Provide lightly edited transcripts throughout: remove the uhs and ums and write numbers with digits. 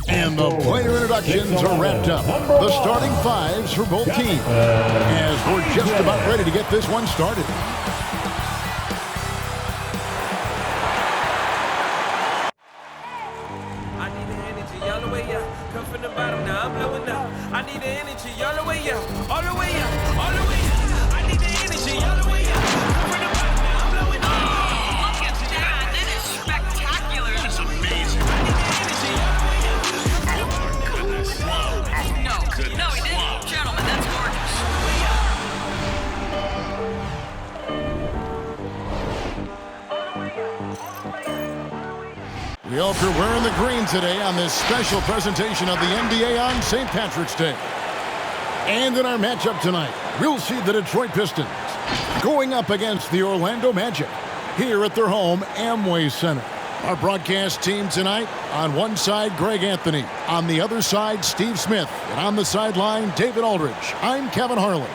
And the player introductions are wrapped up. The starting fives for both teams. As we're just about ready to get this one started. I need the energy all the way up. Come from the bottom, now I'm blowing up. I need the energy all the way up. All the way up. All the way up. I need the energy all the way up. Come from the bottom, now I'm blowing up. Look at that. That is spectacular. That's amazing. I need the energy all the way up. Oh, my goodness. Wow. Oh, No, my goodness. no, he didn't. Wow. Gentlemen, that's gorgeous. We hope you're wearing the green today on this special presentation of the NBA on St. Patrick's Day. And in our matchup tonight, we'll see the Detroit Pistons going up against the Orlando Magic here at their home Amway Center. Our broadcast team tonight, on one side, Greg Anthony. On the other side, Steve Smith. And on the sideline, David Aldridge. I'm Kevin Harlan.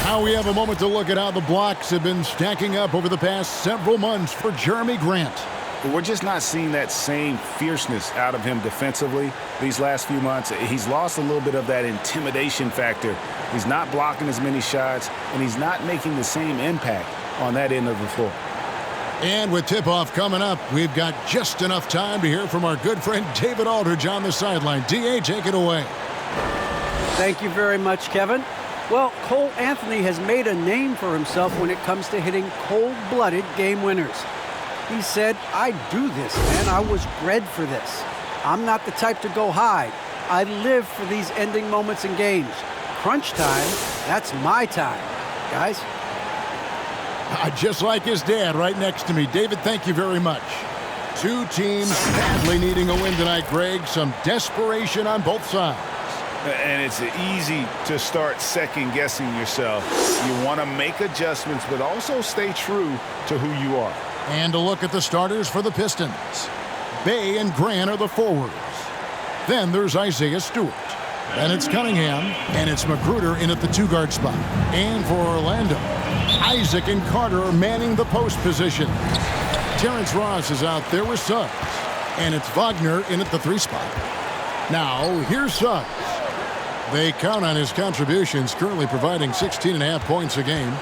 Now we have a moment to look at how the blocks have been stacking up over the past several months for Jeremy Grant. We're just not seeing that same fierceness out of him defensively these last few months. He's lost a little bit of that intimidation factor. He's not blocking as many shots, and he's not making the same impact on that end of the floor. And with tip-off coming up, we've got just enough time to hear from our good friend David Aldridge on the sideline. D.A., take it away. Thank you very much, Kevin. Well, Cole Anthony has made a name for himself when it comes to hitting cold-blooded game winners. He said, I do this, man. I was bred for this. I'm not the type to go hide. I live for these ending moments in games. Crunch time, that's my time. Guys? Just like his dad right next to me. David, thank you very much. Two teams badly needing a win tonight, Greg. Some desperation on both sides. And it's easy to start second-guessing yourself. You want to make adjustments, but also stay true to who you are. And a look at the starters for the Pistons. Bay and Grant are the forwards. Then there's Isaiah Stewart. Then it's Cunningham, and it's Magruder in at the two-guard spot. And for Orlando, Isaac and Carter are manning the post position. Terrence Ross is out there with Suggs. And it's Wagner in at the three spot. Now, here's Suggs. They count on his contributions, currently providing 16.5 points a game.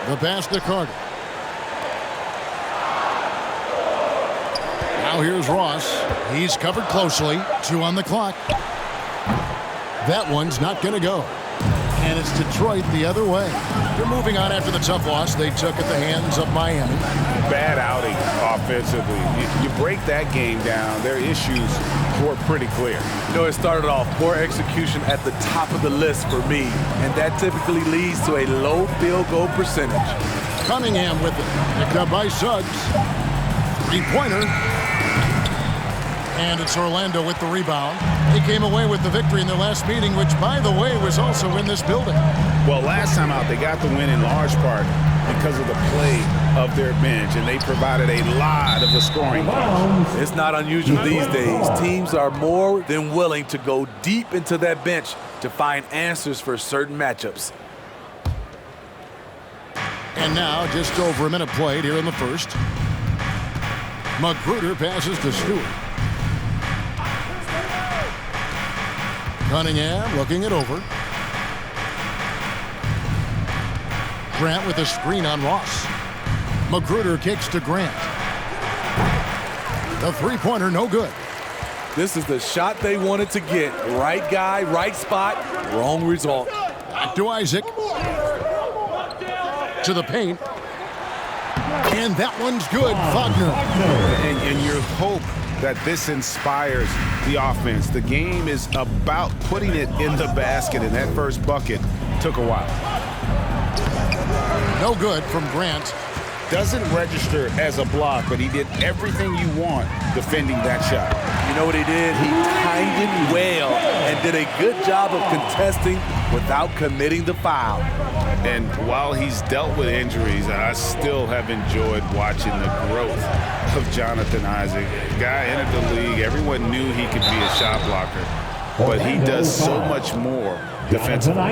The pass to Carter. Now here's Ross. He's covered closely. 2 on the clock. That one's not going to go. And it's Detroit the other way. They're moving on after the tough loss they took at the hands of Miami. Bad outing offensively. You break that game down, their issues were pretty clear. You know, it started off poor execution at the top of the list for me, and that typically leads to a low field goal percentage. Cunningham with it. Picked up by Suggs. Three-pointer. And it's Orlando with the rebound. They came away with the victory in their last meeting, which, by the way, was also in this building. Well, last time out, they got the win in large part because of the play of their bench, and they provided a lot of the scoring. It's not unusual these days. Teams are more than willing to go deep into that bench to find answers for certain matchups. And now, just over a minute played here in the first. Magruder passes to Stewart. Cunningham looking it over. Grant with a screen on Ross. Magruder kicks to Grant. The three-pointer, no good. This is the shot they wanted to get. Right guy, right spot, wrong result. Back to Isaac. To the paint. And that one's good. Wagner. And your hope that this inspires the offense. The game is about putting it in the basket, and that first bucket took a while. No good from Grant. Doesn't register as a block, but he did everything you want defending that shot. You know what he did? He timed it well and did a good job of contesting without committing the foul. And while he's dealt with injuries, I still have enjoyed watching the growth of Jonathan Isaac. Guy entered the league, everyone knew he could be a shot blocker, but he does so much more defensively.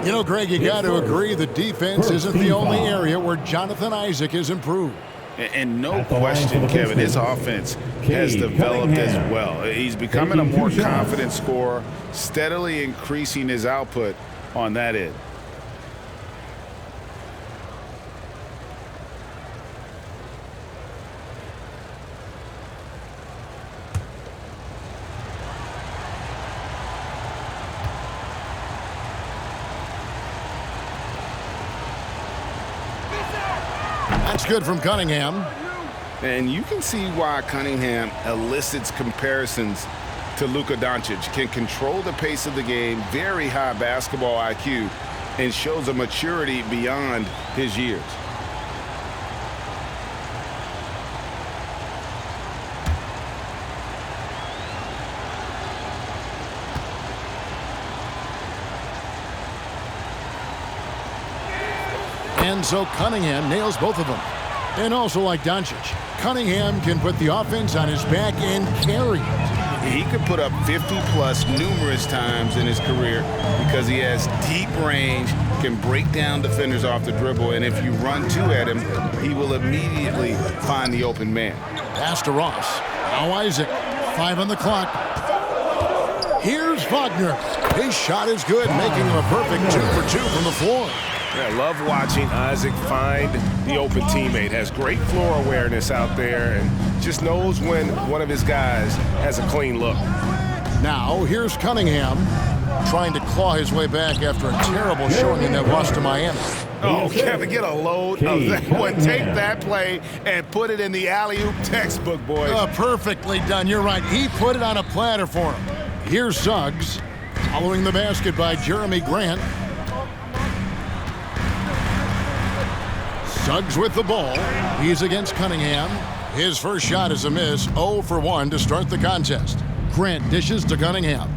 You know, Greg, you got to agree the defense isn't the only area where Jonathan Isaac has improved. And no question, Kevin, his offense has developed as well. He's becoming a more confident scorer, steadily increasing his output on that end. That's good from Cunningham. And you can see why Cunningham elicits comparisons to Luka Doncic. Can control the pace of the game, very high basketball IQ, and shows a maturity beyond his years. And so Cunningham nails both of them. And also like Doncic, Cunningham can put the offense on his back and carry it. He could put up 50-plus numerous times in his career because he has deep range, can break down defenders off the dribble, and if you run two at him, he will immediately find the open man. Pass to Ross. Now Isaac. 5 on the clock. Here's Wagner. His shot is good, making him a perfect 2 for 2 from the floor. I love watching Isaac find the open teammate. Has great floor awareness out there and just knows when one of his guys has a clean look. Now, here's Cunningham trying to claw his way back after a terrible showing in that loss to Miami. Oh, Kevin, get a load of that one. Take that play and put it in the alley-oop textbook, boys. Perfectly done. You're right. He put it on a platter for him. Here's Suggs following the basket by Jeremy Grant. Suggs with the ball. He's against Cunningham. His first shot is a miss. 0 for 1 to start the contest. Grant dishes to Cunningham.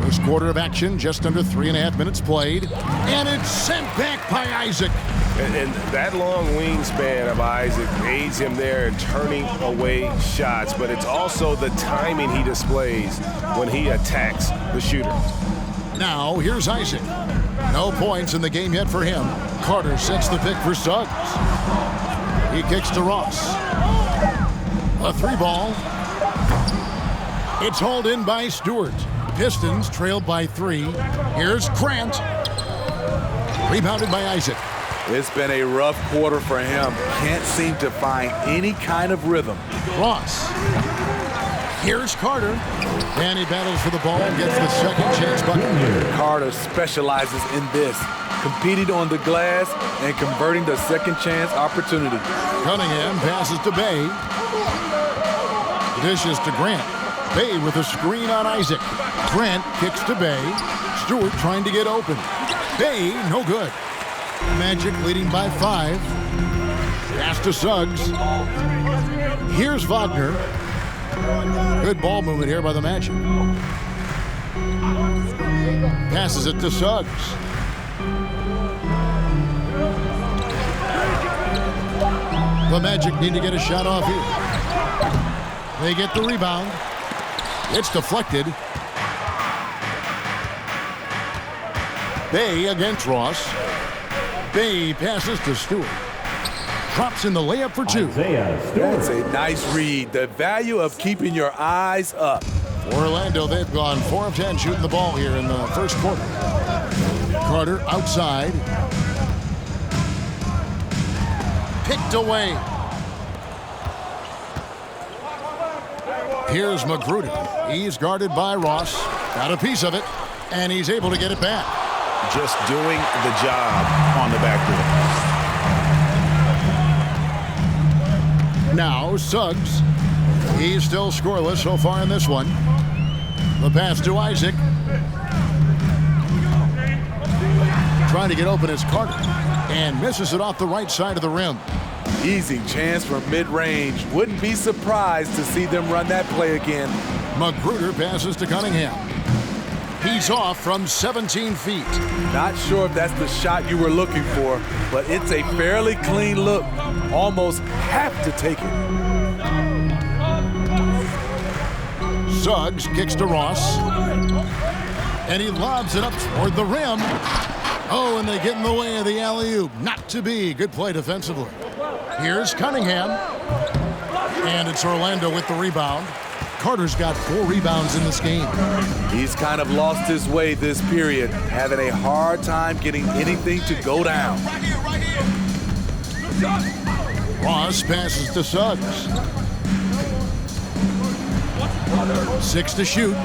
First quarter of action, just under 3.5 minutes played. And it's sent back by Isaac. And that long wingspan of Isaac aids him there in turning away shots, but it's also the timing he displays when he attacks the shooter. Now, here's Isaac. No points in the game yet for him. Carter sets the pick for Suggs. He kicks to Ross. A 3-ball. It's hauled in by Stewart. Pistons trailed by 3. Here's Grant. Rebounded by Isaac. It's been a rough quarter for him. Can't seem to find any kind of rhythm. Ross. Here's Carter. And he battles for the ball and gets the second chance bucket. Carter specializes in this, competing on the glass and converting the second chance opportunity. Cunningham passes to Bay. Dishes to Grant. Bay with a screen on Isaac. Grant kicks to Bay. Stewart trying to get open. Bay, no good. Magic leading by 5. Pass to Suggs. Here's Wagner. Good ball movement here by the Magic. Passes it to Suggs. The Magic need to get a shot off here. They get the rebound. It's deflected. Bay against Ross. Bay passes to Stewart. Drops in the layup for 2. That's a nice read. The value of keeping your eyes up. For Orlando, they've gone 4 of 10 shooting the ball here in the first quarter. Carter outside. Picked away. Here's Magruder. He's guarded by Ross. Got a piece of it, and he's able to get it back. Just doing the job on the backboard. Now, Suggs. He's still scoreless so far in this one. The pass to Isaac. Trying to get open is Carter. And misses it off the right side of the rim. Easy chance from mid-range. Wouldn't be surprised to see them run that play again. Magruder passes to Cunningham. He's off from 17 feet. Not sure if that's the shot you were looking for, but it's a fairly clean look. Almost have to take it. Suggs kicks to Ross. And he lobs it up toward the rim. Oh, and they get in the way of the alley-oop. Not to be. Good play defensively. Here's Cunningham. And it's Orlando with the rebound. Carter's got 4 rebounds in this game. He's kind of lost his way this period, having a hard time getting anything to go down. Ross passes to Suggs. 6 to shoot.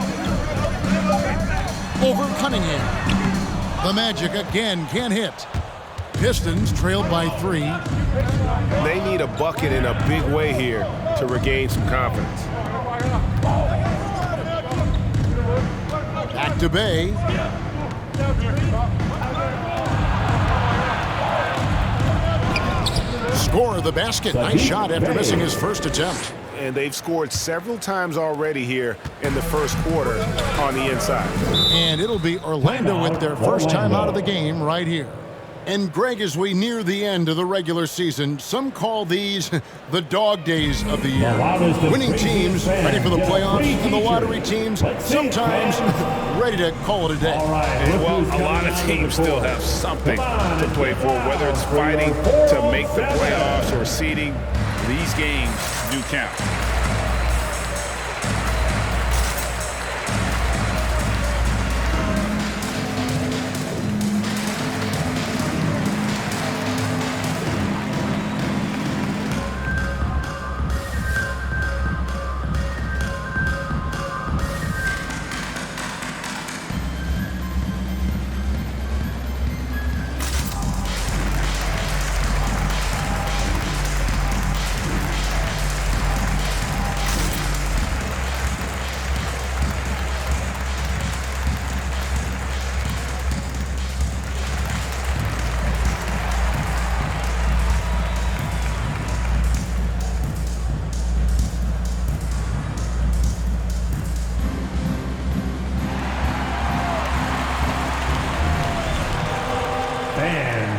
Over Cunningham. The Magic again can't hit. Pistons trailed by 3. They need a bucket in a big way here to regain some confidence. Back to Bay. Score the basket. Nice shot after missing his first attempt. And they've scored several times already here in the first quarter on the inside. And it'll be Orlando with their first time out of the game right here. And Greg, as we near the end of the regular season, some call these the dog days of the year. Winning teams ready for the playoffs, and the lottery teams sometimes ready to call it a day. Well, a lot of teams still have something to play for, whether it's fighting to make the playoffs or seeding. These games do count.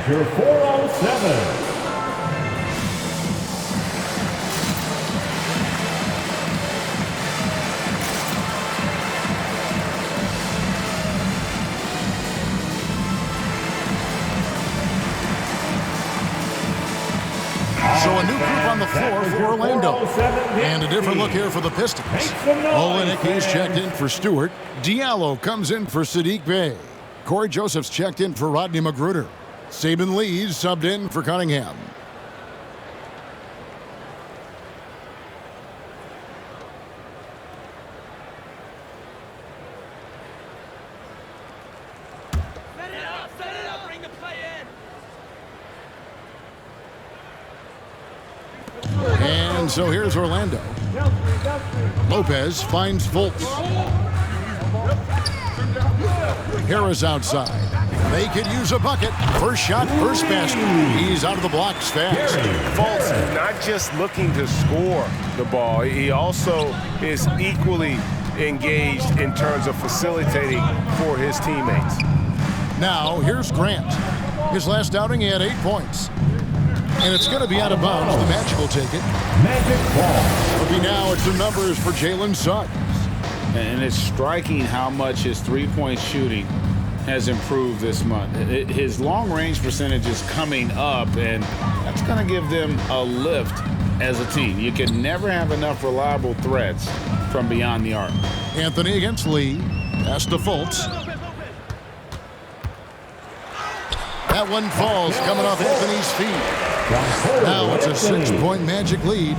Your 407. So a new group on the floor for Orlando. And a different look here for the Pistons. Olenek is checked in for Stewart. Diallo comes in for Sadiq Bey. Corey Joseph's checked in for Rodney Magruder. Saban Lee's subbed in for Cunningham. Set it up, bring the play in. And so here's Orlando. Lopez finds Fultz. Harris outside. They could use a bucket. First shot, first basket. He's out of the blocks fast. Fultz not just looking to score the ball, he also is equally engaged in terms of facilitating for his teammates. Now, here's Grant. His last outing, he had 8 points. And it's going to be out of bounds. The Magic will take it. Magic ball. Looking now at some numbers for Jalen Suggs. And it's striking how much his three-point shooting has improved this month. His long-range percentage is coming up, and that's going to give them a lift as a team. You can never have enough reliable threats from beyond the arc. Anthony against Lee. Pass to Fultz. That one falls coming off Anthony's feet. Now it's a 6-point Magic lead.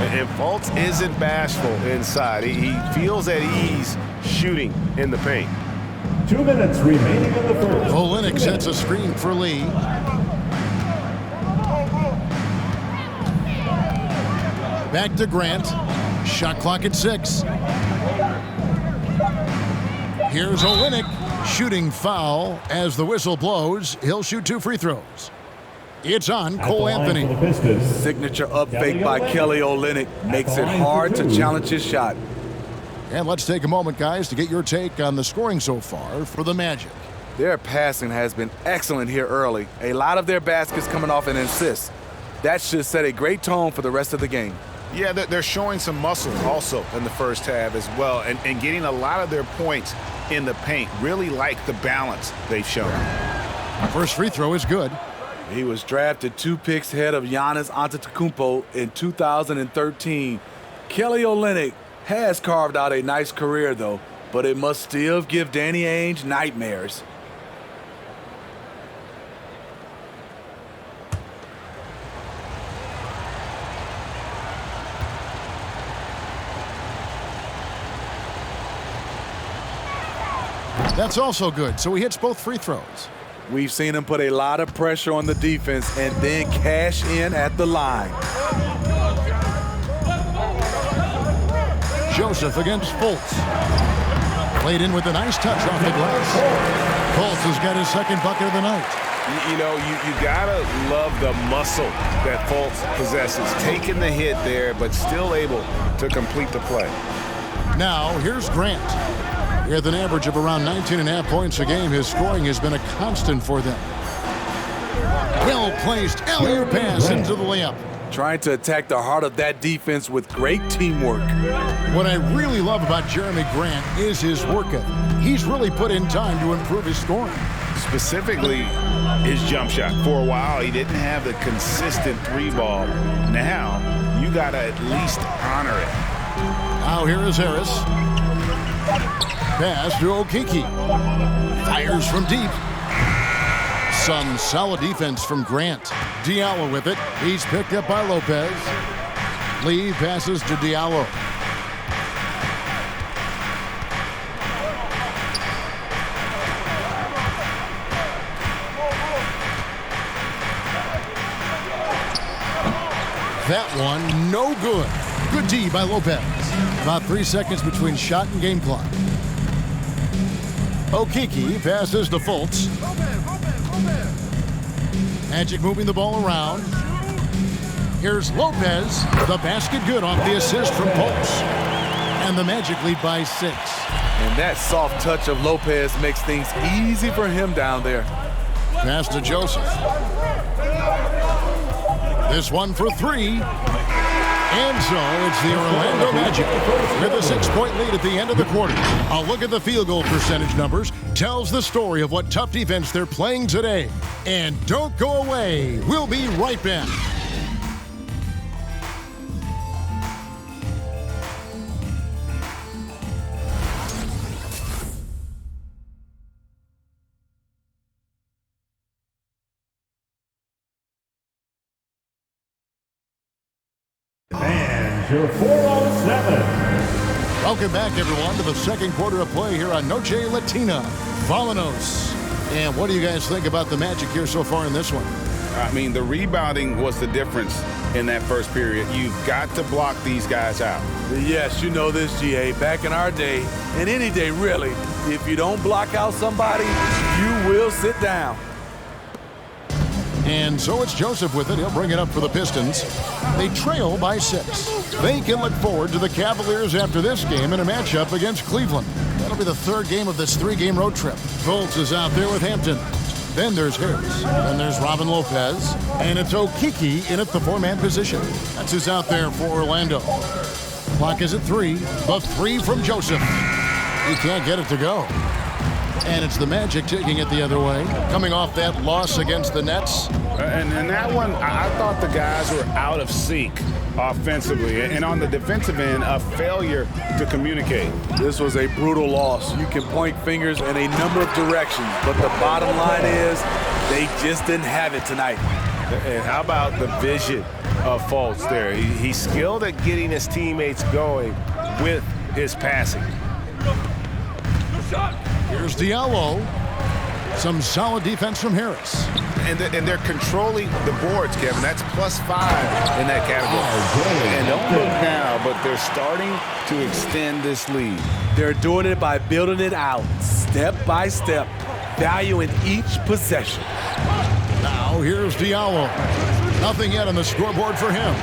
And Fultz isn't bashful inside. He feels at ease shooting in the paint. 2 minutes remaining in the first. Olenek sets a screen for Lee. Back to Grant. Shot clock at 6. Here's Olenek. Shooting foul as the whistle blows. He'll shoot 2 free throws. It's on Cole Anthony. Signature up fake by Kelly Olynyk makes it hard to challenge his shot. And let's take a moment, guys, to get your take on the scoring so far for the Magic. Their passing has been excellent here early. A lot of their baskets coming off an assist. That should set a great tone for the rest of the game. Yeah, they're showing some muscle also in the first half as well, and getting a lot of their points in the paint. Really like the balance they've shown. First free throw is good. He was drafted 2 picks ahead of Giannis Antetokounmpo in 2013. Kelly Olynyk has carved out a nice career, though, but it must still give Danny Ainge nightmares. That's also good, so he hits both free throws. We've seen him put a lot of pressure on the defense and then cash in at the line. Joseph against Fultz. Played in with a nice touch off the glass. Fultz has got his second bucket of the night. You know, you gotta love the muscle that Fultz possesses. Taking the hit there, but still able to complete the play. Now, here's Grant. With an average of around 19.5 points a game, his scoring has been a constant for them. Well-placed alley-oop pass into the layup. Trying to attack the heart of that defense with great teamwork. What I really love about Jeremy Grant is his work ethic. He's really put in time to improve his scoring. Specifically, his jump shot. For a while, he didn't have the consistent 3-ball. Now, you gotta at least honor it. Now here is Harris. Pass to Okeke. Fires from deep. Some solid defense from Grant. Diallo with it. He's picked up by Lopez. Lee passes to Diallo. That one, no good. Good D by Lopez. About 3 seconds between shot and game clock. Okeke passes to Fultz. Magic moving the ball around. Here's Lopez. The basket good off the assist from Fultz. And the Magic lead by 6. And that soft touch of Lopez makes things easy for him down there. Pass to Joseph. This one for 3. And so it's the Orlando Magic with a 6-point lead at the end of the quarter. A look at the field goal percentage numbers tells the story of what tough defense they're playing today. And don't go away. We'll be right back. Your 407. Welcome back, everyone, to the second quarter of play here on Noche Latina. Vámonos. And what do you guys think about the Magic here so far in this one? I mean, the rebounding was the difference in that first period. You've got to block these guys out. Yes, you know this, GA. Back in our day, and any day really, if you don't block out somebody, you will sit down. And so it's Joseph with it. He'll bring it up for the Pistons. They trail by 6. They can look forward to the Cavaliers after this game in a matchup against Cleveland. That'll be the third game of this 3-game road trip. Fultz is out there with Hampton. Then there's Harris. Then there's Robin Lopez. And it's Okeke in at the 4-man position. That's who's out there for Orlando. Clock is at 3. The 3 from Joseph. He can't get it to go. And it's the Magic taking it the other way. Coming off that loss against the Nets. And that one, I thought the guys were out of sync offensively. And on the defensive end, a failure to communicate. This was a brutal loss. You can point fingers in a number of directions, but the bottom line is they just didn't have it tonight. And how about the vision of Fultz there? He's skilled at getting his teammates going with his passing. Here's Diallo. Some solid defense from Harris. And they're controlling the boards, Kevin. That's +5 in that category. And don't look now, but they're starting to extend this lead. They're doing it by building it out, step by step, valuing each possession. Now here's Diallo. Nothing yet on the scoreboard for him.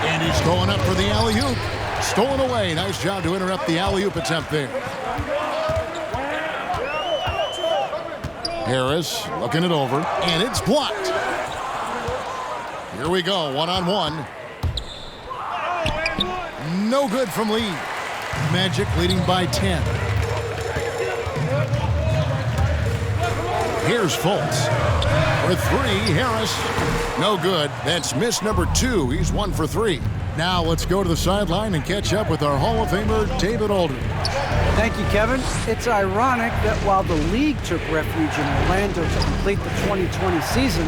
And he's going up for the alley-oop. Stolen away. Nice job to interrupt the alley-oop attempt there. Harris looking it over, and it's blocked. Here we go, one-on-one. No good from Lee. Magic leading by 10. Here's Fultz. For three, Harris. No good. That's miss number 2. He's 1 for 3. Now let's go to the sideline and catch up with our Hall of Famer, David Aldridge. Thank you, Kevin. It's ironic that while the league took refuge in Orlando to complete the 2020 season,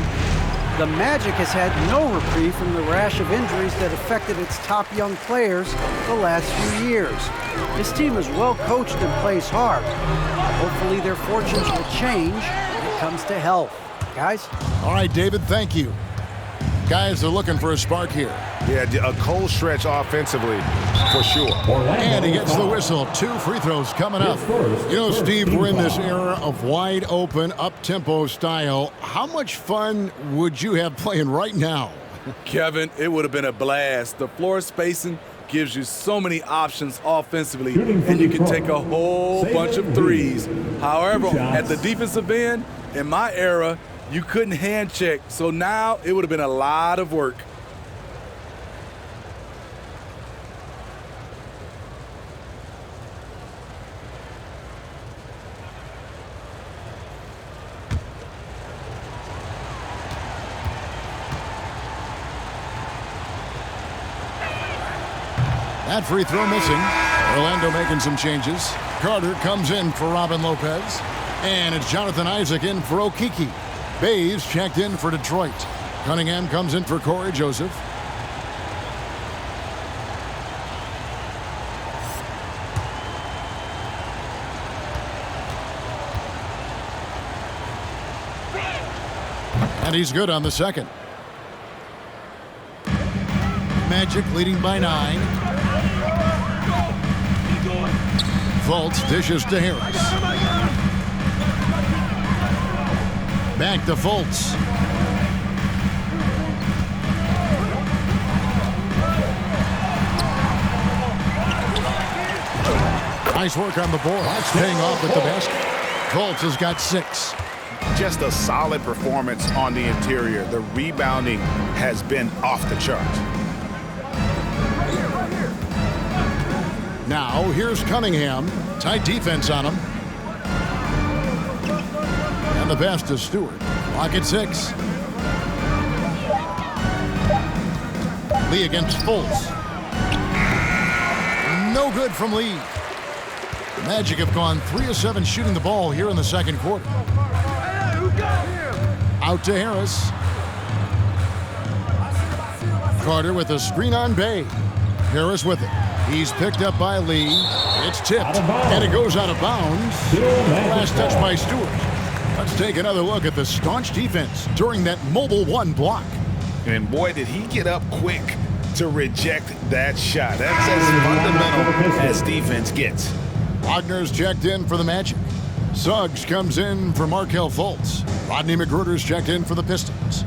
the Magic has had no reprieve from the rash of injuries that affected its top young players the last few years. This team is well coached and plays hard. Hopefully their fortunes will change when it comes to health. Guys? All right, David, thank you. Guys are looking for a spark here. Yeah, a cold stretch offensively, for sure. And he gets the whistle. 2 free throws coming up. You know, Steve, we're in this era of wide open, up-tempo style. How much fun would you have playing right now? Kevin, it would have been a blast. The floor spacing gives you so many options offensively, and you can take a whole bunch of threes. However, at the defensive end, in my era, you couldn't hand check, so now it would have been a lot of work. That free throw missing. Orlando making some changes. Carter comes in for Robin Lopez. And it's Jonathan Isaac in for Okiki. Bays checked in for Detroit. Cunningham comes in for Corey Joseph. And he's good on the second. Magic leading by 9. Fultz dishes to Harris. Back to Fultz. Nice work on the board. Staying off with the basket. Fultz has got 6. Just a solid performance on the interior. The rebounding has been off the charts. Now here's Cunningham. Tight defense on him. And the pass to Stewart. Lock at 6. Lee against Fultz. No good from Lee. The Magic have gone 3 of 7 shooting the ball here in the second quarter. Out to Harris. Carter with a screen on Bay. Harris with it. He's picked up by Lee. It's tipped, and it goes out of bounds. Last touch by Stewart. Let's take another look at the staunch defense during that mobile 1 block. And boy, did he get up quick to reject that shot. That's as fundamental as defense gets. Wagner's checked in for the Magic. Suggs comes in for Markelle Fultz. Rodney McGruder's checked in for the Pistons.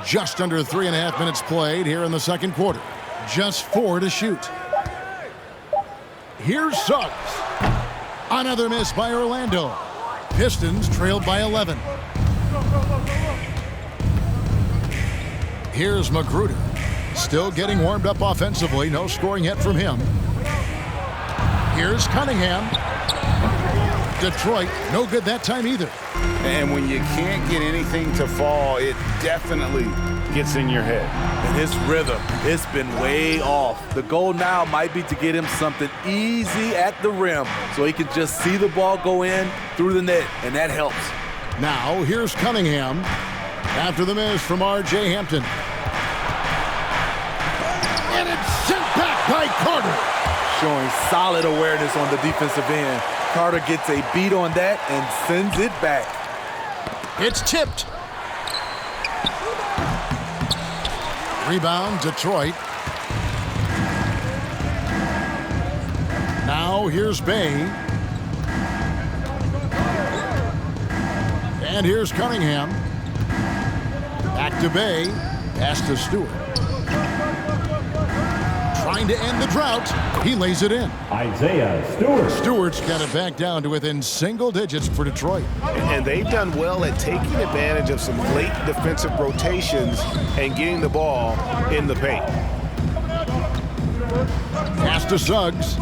Just under 3.5 minutes played here in the second quarter. Just 4 to shoot. Here's Suggs. Another miss by Orlando. Pistons trailed by 11. Here's McGruder. Still getting warmed up offensively. No scoring yet from him. Here's Cunningham. Detroit, no good that time either. And when you can't get anything to fall, it definitely gets in your head. And his rhythm, it's been way off. The goal now might be to get him something easy at the rim so he can just see the ball go in through the net, and that helps. Now, here's Cunningham after the miss from R.J. Hampton. And it's sent back by Carter. Showing solid awareness on the defensive end. Carter gets a beat on that and sends it back. It's tipped. Rebound, Detroit. Now here's Bay. And here's Cunningham. Back to Bay. Pass to Stewart. Trying to end the drought. He lays it in. Isaiah Stewart. Stewart's got it back down to within single digits for Detroit. And they've done well at taking advantage of some late defensive rotations and getting the ball in the paint. Pass to Suggs.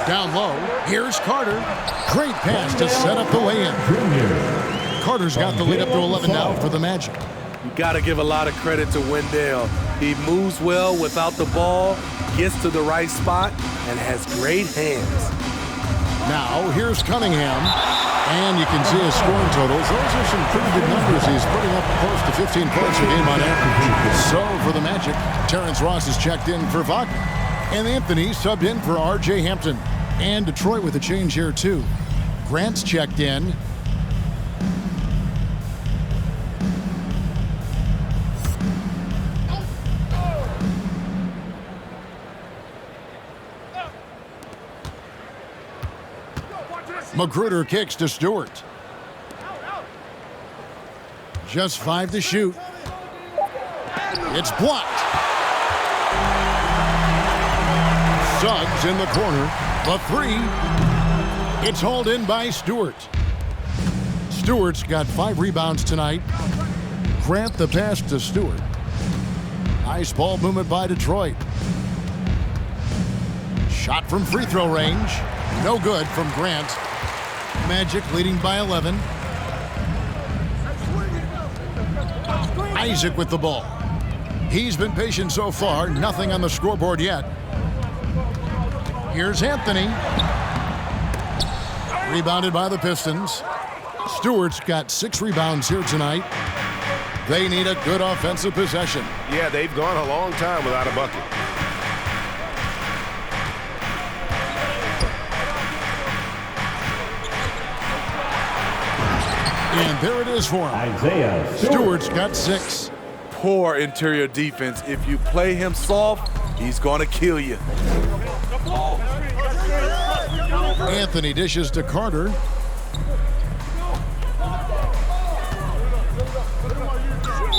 Down low. Here's Carter. Great pass to set up the lay-in. Carter's got the lead up to 11 now for the Magic. You got to give a lot of credit to Wendell. He moves well without the ball, gets to the right spot, and has great hands. Now, here's Cunningham. And you can see his scoring totals. Those are some pretty good numbers. He's putting up close to 15 points a game on average. So, for the Magic, Terrence Ross is checked in for Wagner. And Anthony subbed in for R.J. Hampton. And Detroit with a change here, too. Grant's checked in. Magruder kicks to Stewart. Just 5 to shoot. It's blocked. Suggs in the corner. The 3. It's hauled in by Stewart. Stewart's got 5 rebounds tonight. Grant the pass to Stewart. Nice ball movement by Detroit. Shot from free throw range. No good from Grant. Magic leading by 11. Isaac with the ball. He's been patient so far. Nothing on the scoreboard yet. Here's Anthony. Rebounded by the Pistons. Stewart's got 6 rebounds here tonight. They need a good offensive possession. Yeah, they've gone a long time without a bucket. And there it is for him. Isaiah Stewart's got 6. Poor interior defense. If you play him soft, he's going to kill you. Anthony dishes to Carter.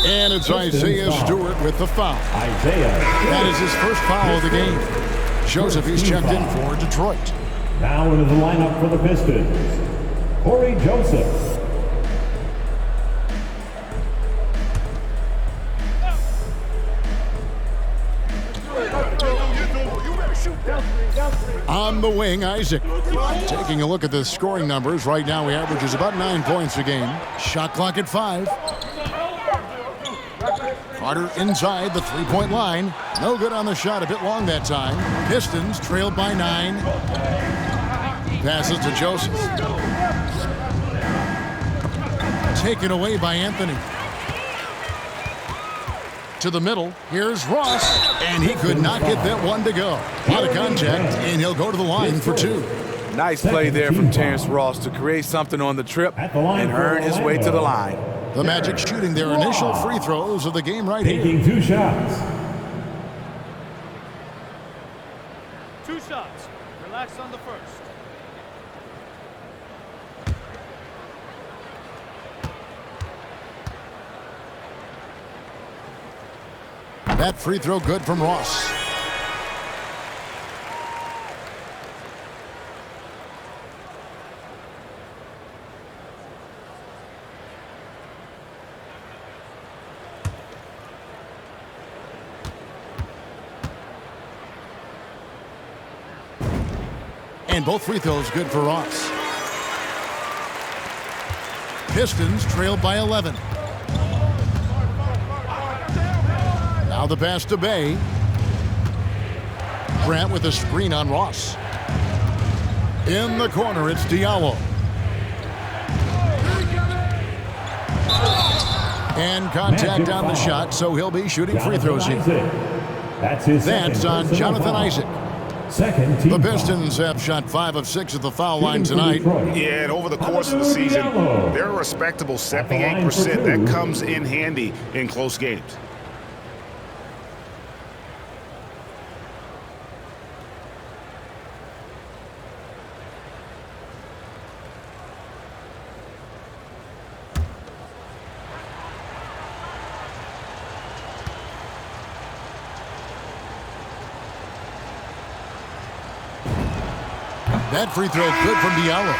And it's Isaiah Stewart with the foul. That is his first foul of the game. Shows if he's checked in for Detroit. Now into the lineup for the Pistons, Corey Joseph. On the wing, Isaac. Taking a look at the scoring numbers. Right now, he averages about 9 points a game. Shot clock at 5. Carter inside the three-point line. No good on the shot. A bit long that time. Pistons trailed by 9. Passes to Joseph. Taken away by Anthony. To the middle. Here's Ross. And he could not get that one to go. A lot of contact, and he'll go to the line for 2. Nice play there from Terrence Ross to create something on the trip and earn his way to the line. The Magic shooting their initial free throws of the game right here. Taking 2 shots. 2 shots. Relax on the first. That free throw good from Ross. And both free throws good for Ross. Pistons trailed by 11. Now the pass to Bay. Grant with a screen on Ross. In the corner, it's Diallo. And contact on the shot, so he'll be shooting free throws here. That's on Jonathan Isaac. The Pistons have shot 5 of 6 at the foul line tonight. Yeah, and over the course of the season, they're a respectable 78%. That comes in handy in close games. That free throw good from Diallo.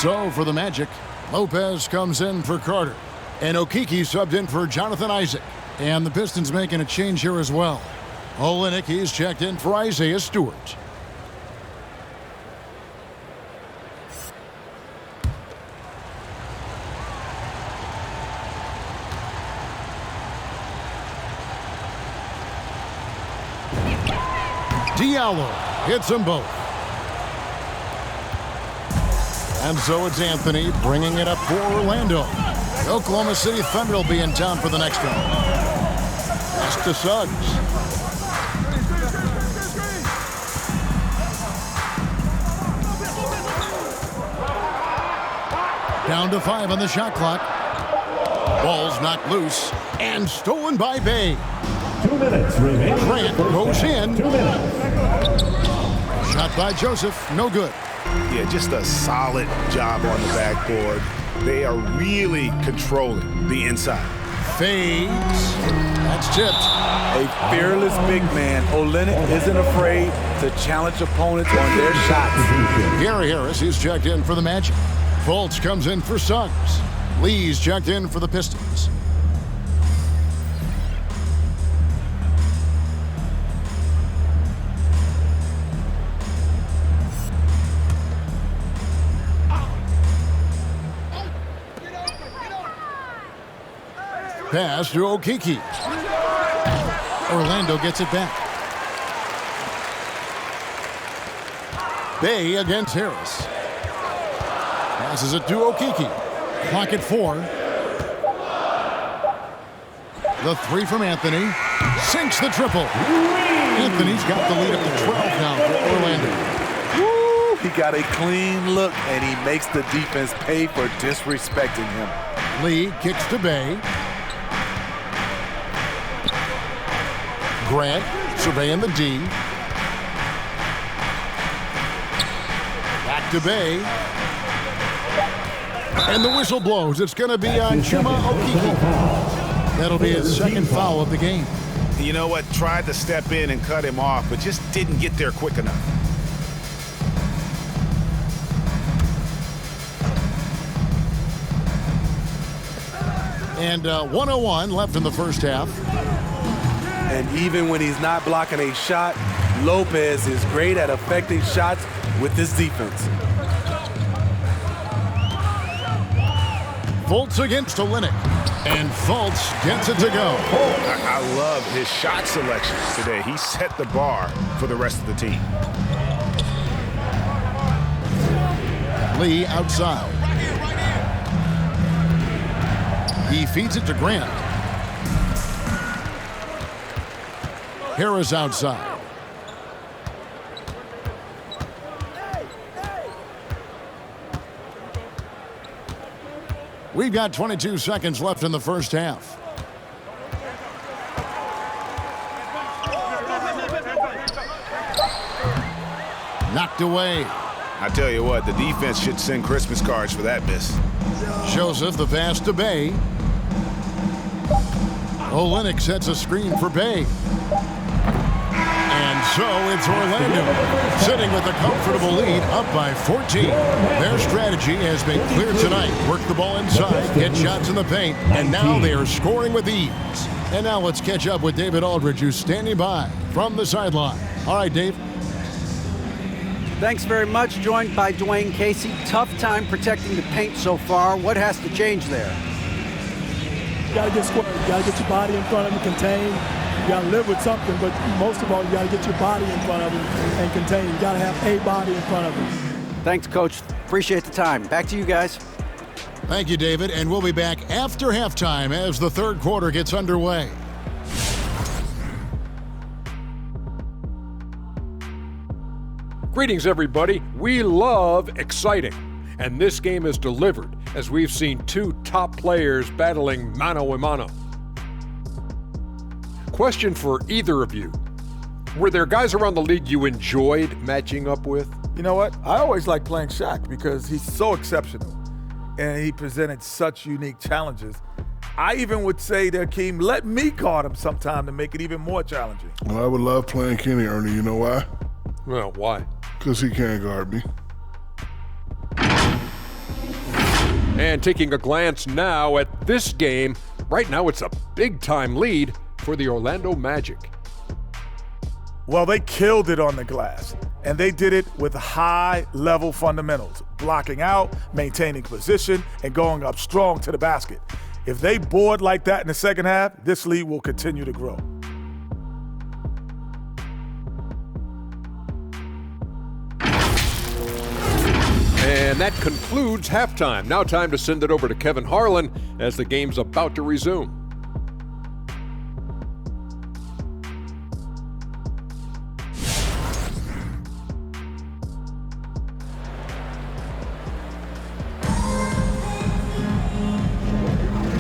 So for the Magic, Lopez comes in for Carter. And Okeke subbed in for Jonathan Isaac. And the Pistons making a change here as well. Olynyk, he's checked in for Isaiah Stewart. Diallo hits them both. And so it's Anthony bringing it up for Orlando. The Oklahoma City Thunder will be in town for the next round. Pass to Suggs. Down to 5 on the shot clock. Ball's knocked loose and stolen by Bay. 2 minutes remaining. Grant goes in. 2 minutes. Shot by Joseph, no good. Yeah, just a solid job on the backboard. They are really controlling the inside. Fades. That's tipped. A fearless big man. Olynyk isn't afraid to challenge opponents on their shots. Gary Harris, he's checked in for the Magic. Fultz comes in for Suggs. Lee's checked in for the Pistons. Pass to Okeke. Orlando gets it back. Bay against Harris. Passes it to Okeke. Clock at 4. The 3 from Anthony. Sinks the triple. Anthony's got the lead up to 12 now for Orlando. Woo! He got a clean look, and he makes the defense pay for disrespecting him. Lee kicks to Bay. Grant surveying the D. Back to Bay. And the whistle blows. It's going to be on Chuma Okeke. That'll be his second foul of the game. You know what? Tried to step in and cut him off, but just didn't get there quick enough. And 1:01 left in the first half. And even when he's not blocking a shot, Lopez is great at affecting shots with his defense. Fultz against Olynyk. And Fultz gets it to go. I love his shot selection today. He set the bar for the rest of the team. Lee outside. He feeds it to Grant. Harris outside. We've got 22 seconds left in the first half. Knocked away. I tell you what, the defense should send Christmas cards for that miss. Joseph, the pass to Bay. Olynyk sets a screen for Bay. And so it's Orlando sitting with a comfortable lead up by 14. Their strategy has been clear tonight. Work the ball inside, get shots in the paint, and now they are scoring with ease. And now let's catch up with David Aldridge, who's standing by from the sideline. All right, Dave. Thanks very much. Joined by Dwayne Casey. Tough time protecting the paint so far. What has to change there? You got to get square. You got to get your body in front of him, contain. You got to live with something, but most of all, you got to get your body in front of him and contain. You got to have a body in front of him. Thanks, Coach. Appreciate the time. Back to you guys. Thank you, David. And we'll be back after halftime as the third quarter gets underway. Greetings, everybody. We love exciting, and this game is delivered as we've seen two top players battling mano a mano. Question for either of you. Were there guys around the league you enjoyed matching up with? You know what? I always like playing Shaq because he's so exceptional, and he presented such unique challenges. I even would say to Akeem, let me guard him sometime to make it even more challenging. Well, I would love playing Kenny, Ernie. You know why? Well, why? Because he can't guard me. And taking a glance now at this game, right now it's a big-time lead for the Orlando Magic. Well, they killed it on the glass, and they did it with high-level fundamentals, blocking out, maintaining position, and going up strong to the basket. If they board like that in the second half, this lead will continue to grow. And that concludes halftime. Now time to send it over to Kevin Harlan as the game's about to resume.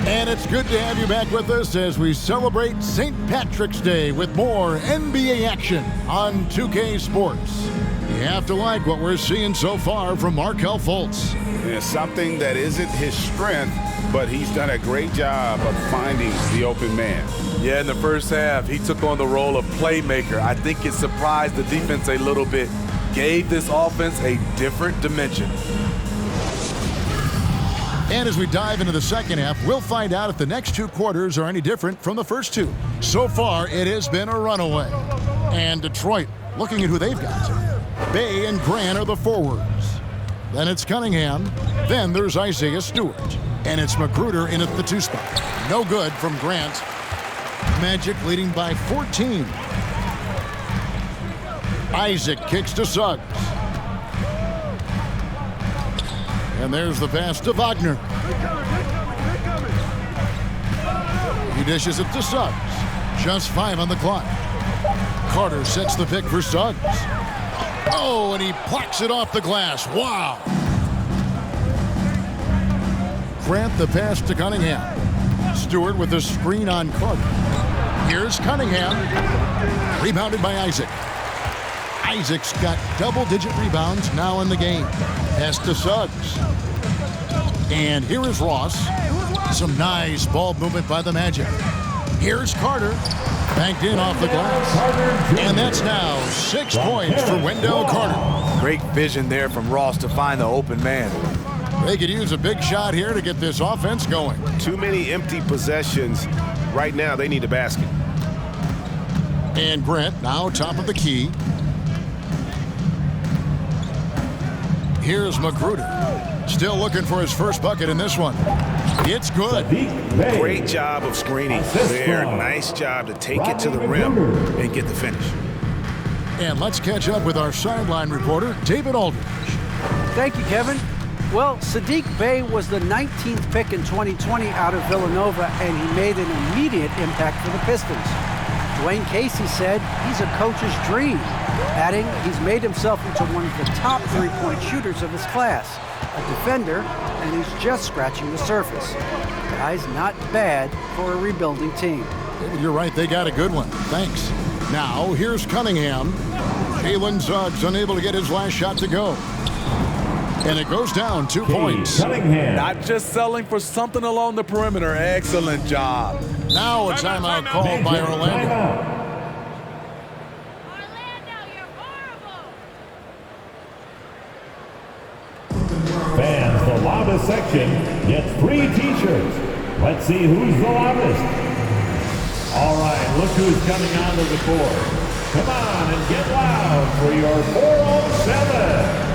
And it's good to have you back with us as we celebrate St. Patrick's Day with more NBA action on 2K Sports. You have to like what we're seeing so far from Markelle Fultz. It's something that isn't his strength, but he's done a great job of finding the open man. Yeah, in the first half, he took on the role of playmaker. I think it surprised the defense a little bit, gave this offense a different dimension. And as we dive into the second half, we'll find out if the next two quarters are any different from the first two. So far, it has been a runaway. And Detroit, looking at who they've got. Bay and Grant are the forwards. Then it's Cunningham. Then there's Isaiah Stewart. And it's Magruder in at the 2 spot. No good from Grant. Magic leading by 14. Isaac kicks to Suggs. And there's the pass to Wagner. He dishes it to Suggs. Just 5 on the clock. Carter sets the pick for Suggs. Oh, and he plucks it off the glass. Wow. Grant the pass to Cunningham. Stewart with a screen on Carter. Here's Cunningham. Rebounded by Isaac. Isaac's got double-digit rebounds now in the game. Pass to Suggs. And here is Ross. Some nice ball movement by the Magic. Here's Carter. Banked in off the glass. And that's now 6 points for Wendell Carter. Great vision there from Ross to find the open man. They could use a big shot here to get this offense going. Too many empty possessions. Right now, they need a basket. And Grant now top of the key. Here's Magruder. Still looking for his first bucket in this one. It's good. Great job of screening there. Nice job to take it to the rim and get the finish. And let's catch up with our sideline reporter, David Aldridge. Thank you, Kevin. Well, Saddiq Bey was the 19th pick in 2020 out of Villanova, and he made an immediate impact for the Pistons. Dwayne Casey said he's a coach's dream, adding he's made himself into one of the top three-point shooters of his class, a defender, and he's just scratching the surface. Guy's not bad for a rebuilding team. You're right, they got a good one. Thanks. Now, here's Cunningham. Jalen Suggs unable to get his last shot to go. And it goes down 2 points. Not just selling for something along the perimeter. Excellent job. Now a timeout called by Orlando. Fans, the loudest section gets free t-shirts. Let's see who's the loudest. All right, look who's coming onto the court. Come on and get loud for your 407.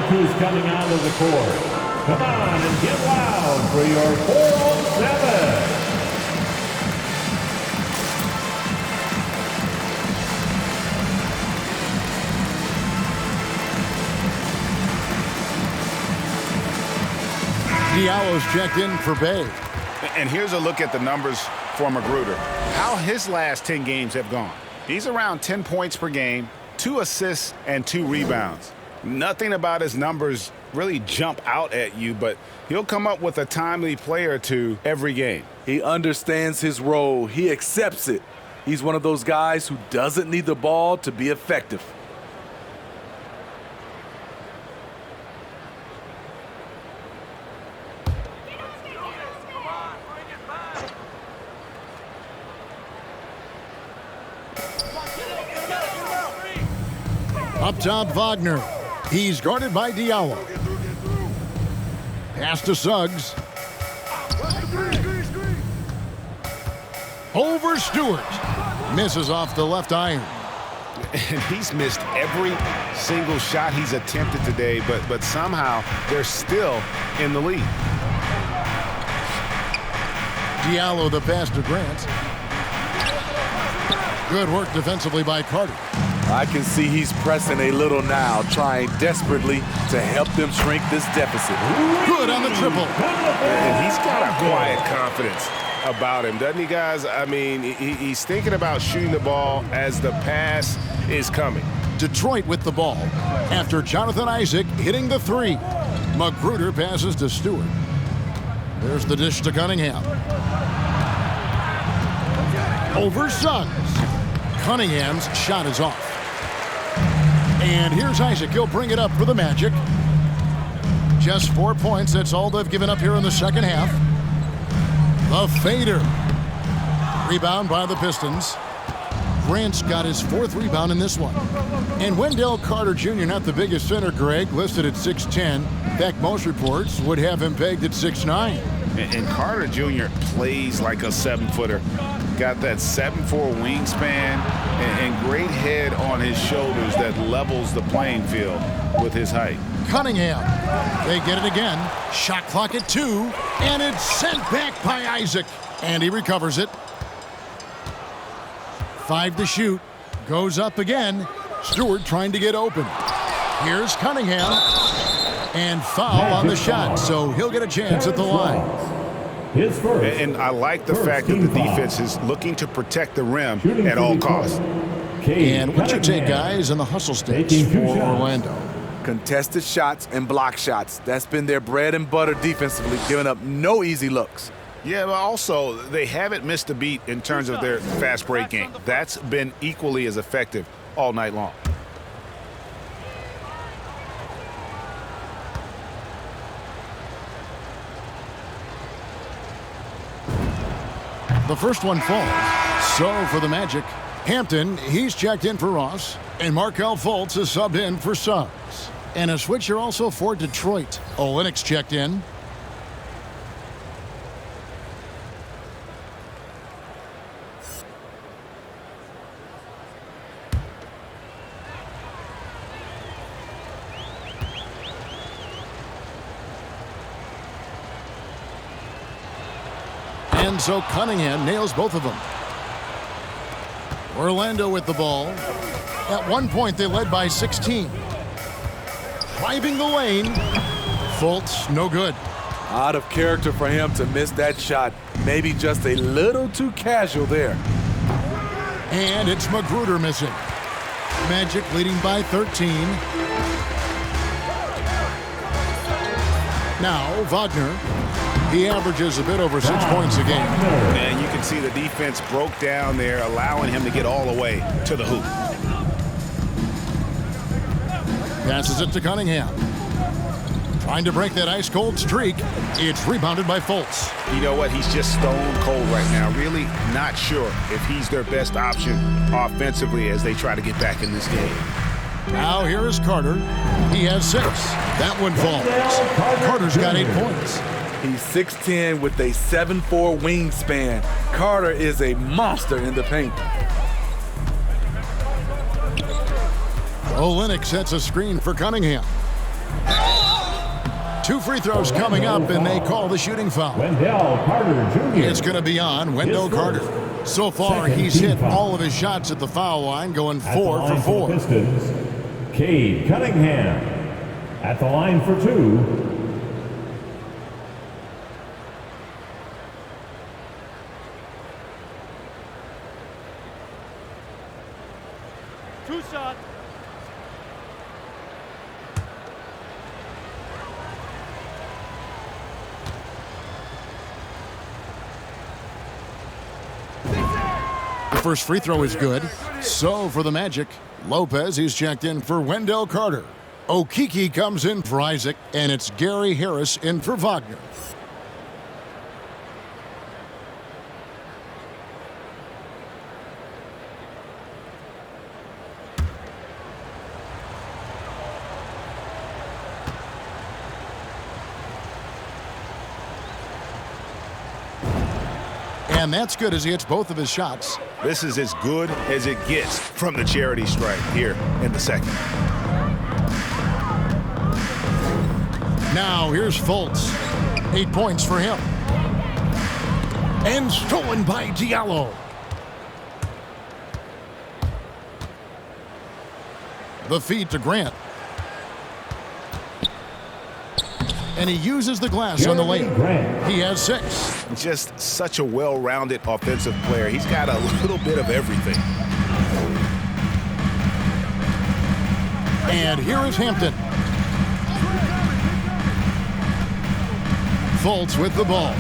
Who's coming onto the court? Come on and get loud for your 407. Diallo's checked in for Bay. And here's a look at the numbers for Magruder. How his last 10 games have gone. He's around 10 points per game, 2 assists, and 2 rebounds. Nothing about his numbers really jump out at you, but he'll come up with a timely play or two every game. He understands his role. He accepts it. He's one of those guys who doesn't need the ball to be effective. Up top, Wagner. He's guarded by Diallo. Pass to Suggs. Over Stewart. Misses off the left iron. And he's missed every single shot he's attempted today, but somehow they're still in the lead. Diallo the pass to Grant. Good work defensively by Carter. I can see he's pressing a little now, trying desperately to help them shrink this deficit. Good on the triple. And he's got a quiet confidence about him, doesn't he, guys? I mean, he's thinking about shooting the ball as the pass is coming. Detroit with the ball after Jonathan Isaac hitting the 3. Magruder passes to Stewart. There's the dish to Cunningham. Over Suggs. Cunningham's shot is off. And here's Isaac. He'll bring it up for the Magic. Just 4 points. That's all they've given up here in the second half. The fader. Rebound by the Pistons. Grant's got his 4th rebound in this one. And Wendell Carter Jr., not the biggest center, Greg, listed at 6'10". In fact, most reports would have him pegged at 6'9". And Carter Jr. plays like a 7-footer. Got that 7'4" wingspan and great head on his shoulders that levels the playing field with his height. Cunningham. They get it again. Shot clock at 2. And it's sent back by Isaac. And he recovers it. 5 to shoot. Goes up again. Stewart trying to get open. Here's Cunningham. And foul on the shot, so he'll get a chance at the line. And I like the fact that the defense is looking to protect the rim at all costs. And what's your take, guys, in the hustle stakes for Orlando? Contested shots and block shots. That's been their bread and butter defensively, giving up no easy looks. Yeah, but also, they haven't missed a beat in terms of their fast break game. That's been equally as effective all night long. The first one falls. So for the Magic, Hampton, he's checked in for Ross, and Markelle Fultz is subbed in for Suggs. And a switcher also for Detroit. Olynyk's checked in. And so Cunningham nails both of them. Orlando with the ball. At one point, they led by 16. Driving the lane. Fultz, no good. Out of character for him to miss that shot. Maybe just a little too casual there. And it's Magruder missing. Magic leading by 13. Now, Wagner. He averages a bit over 6 points a game. And you can see the defense broke down there, allowing him to get all the way to the hoop. Passes it to Cunningham. Trying to break that ice-cold streak. It's rebounded by Fultz. You know what? He's just stone cold right now. Really not sure if he's their best option offensively as they try to get back in this game. Now here is Carter. He has 6. That one falls. Carter's got 8 points. He's 6'10" with a 7'4" wingspan. Carter is a monster in the paint. Olynyk sets a screen for Cunningham. 2 free throws coming up, and they call the shooting foul. Wendell Carter Jr. It's going to be on Wendell Carter. So far, he's hit all of his shots at the foul line, going 4 for 4. Pistons, Cade Cunningham at the line for 2. 2 shots. The first free throw is good. So for the Magic, Lopez, he's checked in for Wendell Carter. Okeke comes in for Isaac, and it's Gary Harris in for Wagner. And that's good as he hits both of his shots. This is as good as it gets from the charity stripe here in the second. Now here's Fultz. 8 points for him. And stolen by Diallo. The feed to Grant. And he uses the glass on the lane. He has 6. Just such a well-rounded offensive player. He's got a little bit of everything. And here is Hampton. Fultz with the ball.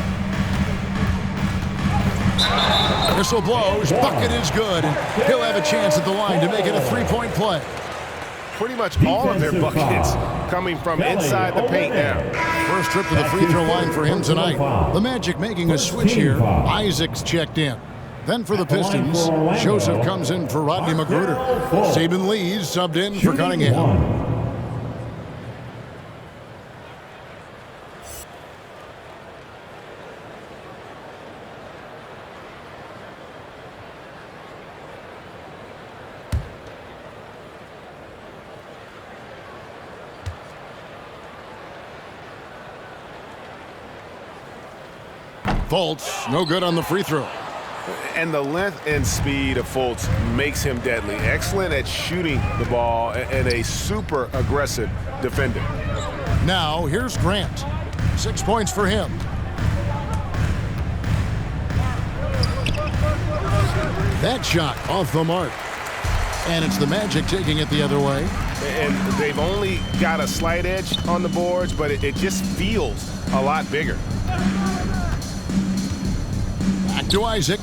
Whistle blows. Bucket is good. He'll have a chance at the line to make it a 3-point play. Pretty much all of their buckets coming from inside the paint now. First trip to the free throw line for him tonight. The Magic making a switch here. Isaac's checked in. Then for the Pistons, Joseph comes in for Rodney Magruder. Saban Lee's subbed in for Cunningham. Fultz, no good on the free throw. And the length and speed of Fultz makes him deadly. Excellent at shooting the ball and a super aggressive defender. Now here's Grant. 6 points for him. That shot off the mark. And it's the Magic taking it the other way. And they've only got a slight edge on the boards, but it just feels a lot bigger. Back to Isaac.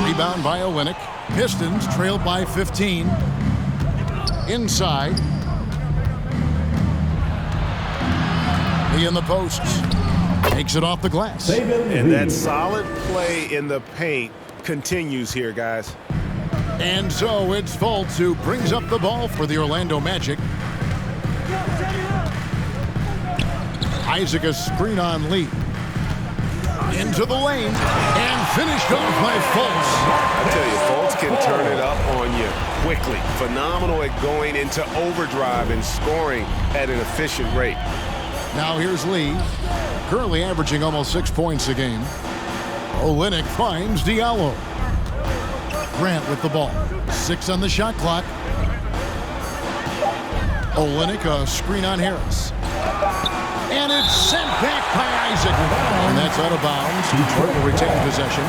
Rebound by Olynyk. Pistons trailed by 15. Inside. He in the posts. Takes it off the glass. And that solid play in the paint continues here, guys. And so it's Fultz who brings up the ball for the Orlando Magic. Isaac a screen on Lee. Into the lane and finished off by Fultz. I tell you, Fultz can turn it up on you quickly. Phenomenal at going into overdrive and scoring at an efficient rate. Now here's Lee, currently averaging almost 6 points a game. Olynyk finds Diallo. Grant with the ball. 6 on the shot clock. Olynyk a screen on Harris. And it's sent back by Isaac. And that's out of bounds. Detroit will retain possession.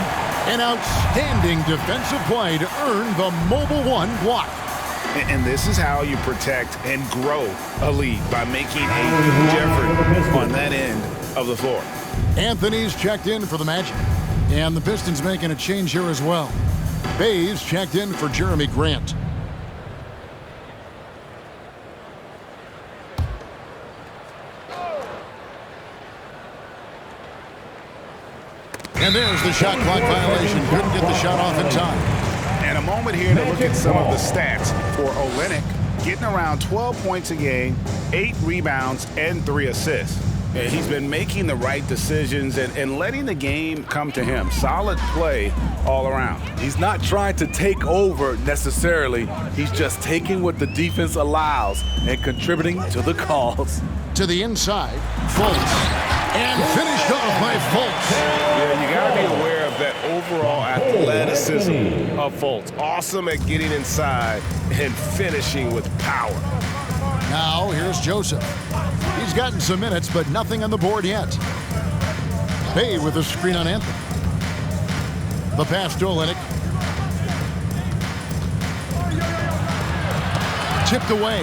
An outstanding defensive play to earn the Mobile One block. And this is how you protect and grow a lead, by making a huge effort on that end of the floor. Anthony's checked in for the Magic. And the Pistons making a change here as well. Bays checked in for Jeremy Grant. And there's the shot clock violation. Couldn't get the shot off in time. And a moment here to look at some of the stats for Olynyk. Getting around 12 points a game, 8 rebounds, and 3 assists. And he's been making the right decisions and letting the game come to him. Solid play all around. He's not trying to take over necessarily. He's just taking what the defense allows and contributing to the calls. To the inside, Fultz. And finished off by Fultz. Yeah, you got to be aware of that overall athleticism of Fultz. Awesome at getting inside and finishing with power. Now here's Joseph. He's gotten some minutes, but nothing on the board yet. Bay with a screen on Anthony. The pass to Olynyk. Tipped away.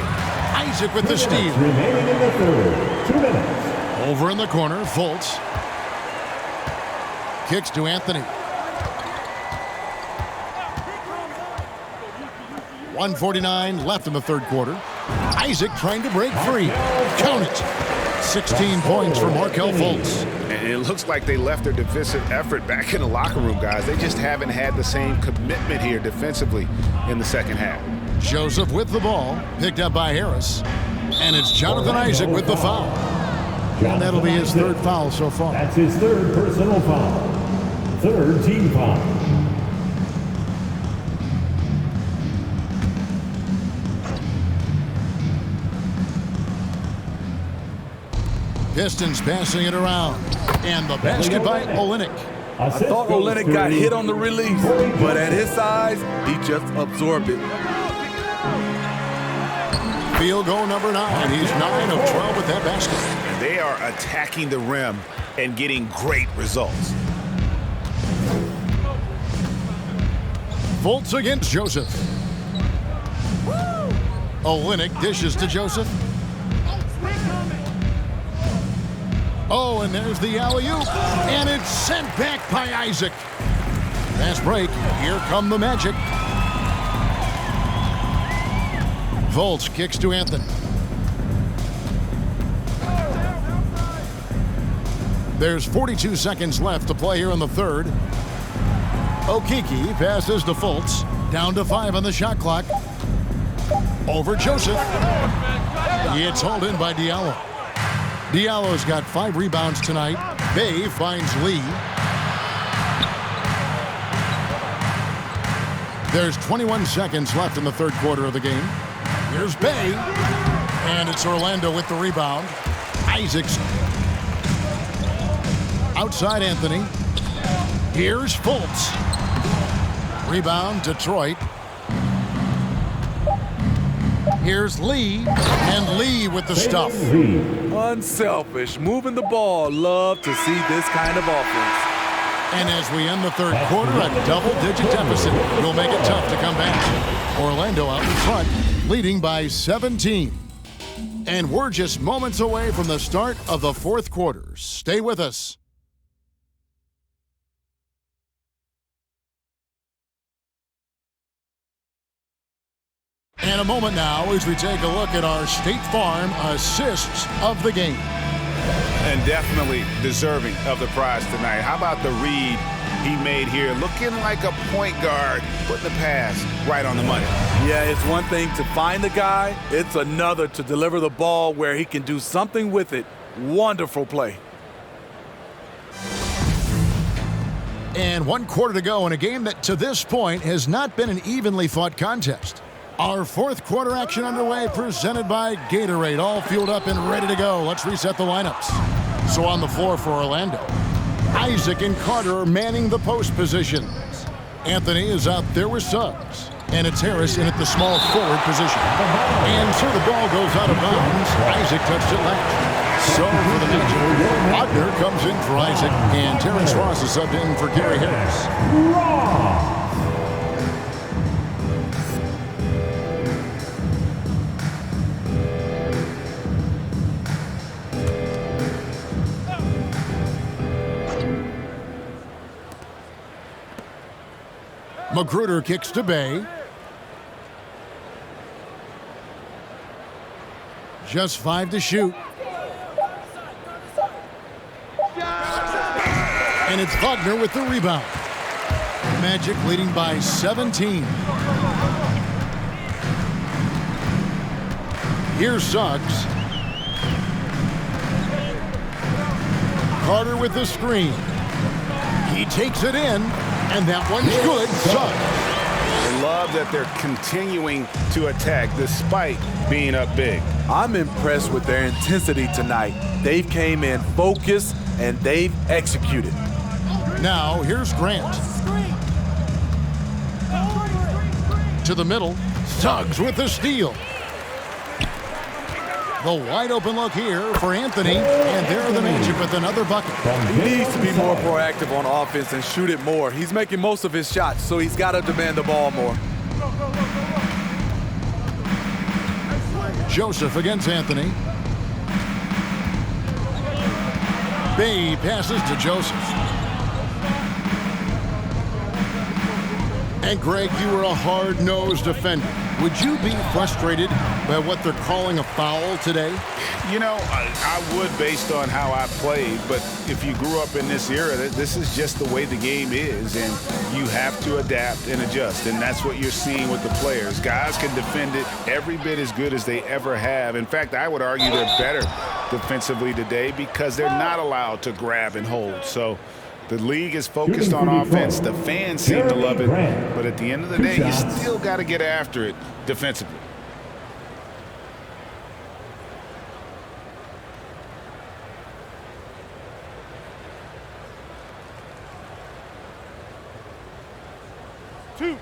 Isaac with the steal. Remaining in the third. 2 minutes. Over in the corner, Fultz. Kicks to Anthony. 1:49 left in the third quarter. Isaac trying to break free. Count it. 16 points for Markelle Fultz. And it looks like they left their defensive effort back in the locker room, guys. They just haven't had the same commitment here defensively in the second half. Joseph with the ball, picked up by Harris. And it's Jonathan Isaac with the foul. And that'll be his third foul so far. That's his third personal foul. Third team foul. Pistons passing it around. And the basket by Olynyk. I thought Olynyk got hit on the release, but at his size, he just absorbed it. Field goal number 9. He's 9 of 12 with that basket. And they are attacking the rim and getting great results. Fultz against Joseph. Olynyk dishes to Joseph. Oh, and there's the alley-oop. And it's sent back by Isaac. Fast break. Here come the Magic. Fultz kicks to Anthony. There's 42 seconds left to play here in the third. Okeke passes to Fultz. Down to 5 on the shot clock. Over Joseph. It's hauled in by Diallo. Diallo's got 5 rebounds tonight. Bay finds Lee. There's 21 seconds left in the third quarter of the game. Here's Bay. And it's Orlando with the rebound. Isaacs. Outside Anthony. Here's Fultz. Rebound, Detroit. Here's Lee, and Lee with the stuff. Unselfish, moving the ball. Love to see this kind of offense. And as we end the third quarter, a double-digit deficit will make it tough to come back. Orlando out in front, leading by 17. And we're just moments away from the start of the fourth quarter. Stay with us. And a moment now as we take a look at our State Farm assists of the game. And definitely deserving of the prize tonight. How about the read he made here? Looking like a point guard, putting the pass right on the money. Yeah, it's one thing to find the guy. It's another to deliver the ball where he can do something with it. Wonderful play. And 1 quarter to go in a game that to this point has not been an evenly fought contest. Our fourth quarter action underway, presented by Gatorade, all fueled up and ready to go. Let's reset the lineups. So on the floor for Orlando, Isaac and Carter are manning the post positions. Anthony is out there with Suggs. And it's Harris in at the small forward position. And so the ball goes out of bounds. Isaac touched it last. So for the Magic, Wagner comes in for Isaac, and Terrence Ross is subbed in for Gary Harris. Magruder kicks to Bay. Just 5 to shoot. And it's Wagner with the rebound. Magic leading by 17. Here's Suggs. Carter with the screen. He takes it in. And that one's good. I love that they're continuing to attack despite being up big. I'm impressed with their intensity tonight. They've came in focused and they've executed. Now here's Grant. To the middle. Suggs with the steal. The wide open look here for Anthony, and there are the Magic with another bucket. He needs to be more proactive on offense and shoot it more. He's making most of his shots, so he's got to demand the ball more. Joseph against Anthony. Bay passes to Joseph. And Greg, you were a hard-nosed defender. Would you be frustrated by what they're calling a foul today? You know, I would based on how I played, but if you grew up in this era, this is just the way the game is, and you have to adapt and adjust, and that's what you're seeing with the players. Guys can defend it every bit as good as they ever have. In fact, I would argue they're better defensively today because they're not allowed to grab and hold. So the league is focused on offense. The fans seem to love it, but at the end of the day, you still got to get after it defensively. Two.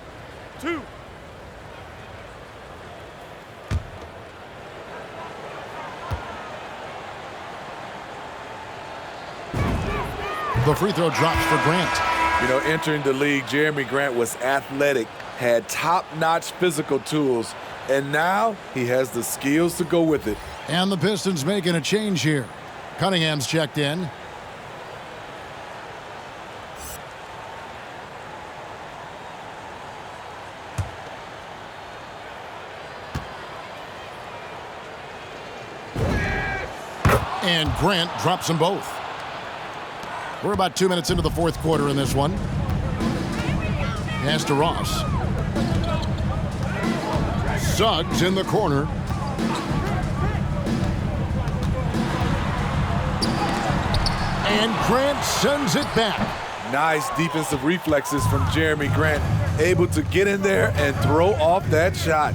The free throw drops for Grant. You know, entering the league, Jeremy Grant was athletic, had top-notch physical tools, and now he has the skills to go with it. And the Pistons making a change here. Cunningham's checked in. And Grant drops them both. We're about 2 minutes into the fourth quarter in this one. Pass to Ross. Suggs in the corner. And Grant sends it back. Nice defensive reflexes from Jeremy Grant, able to get in there and throw off that shot.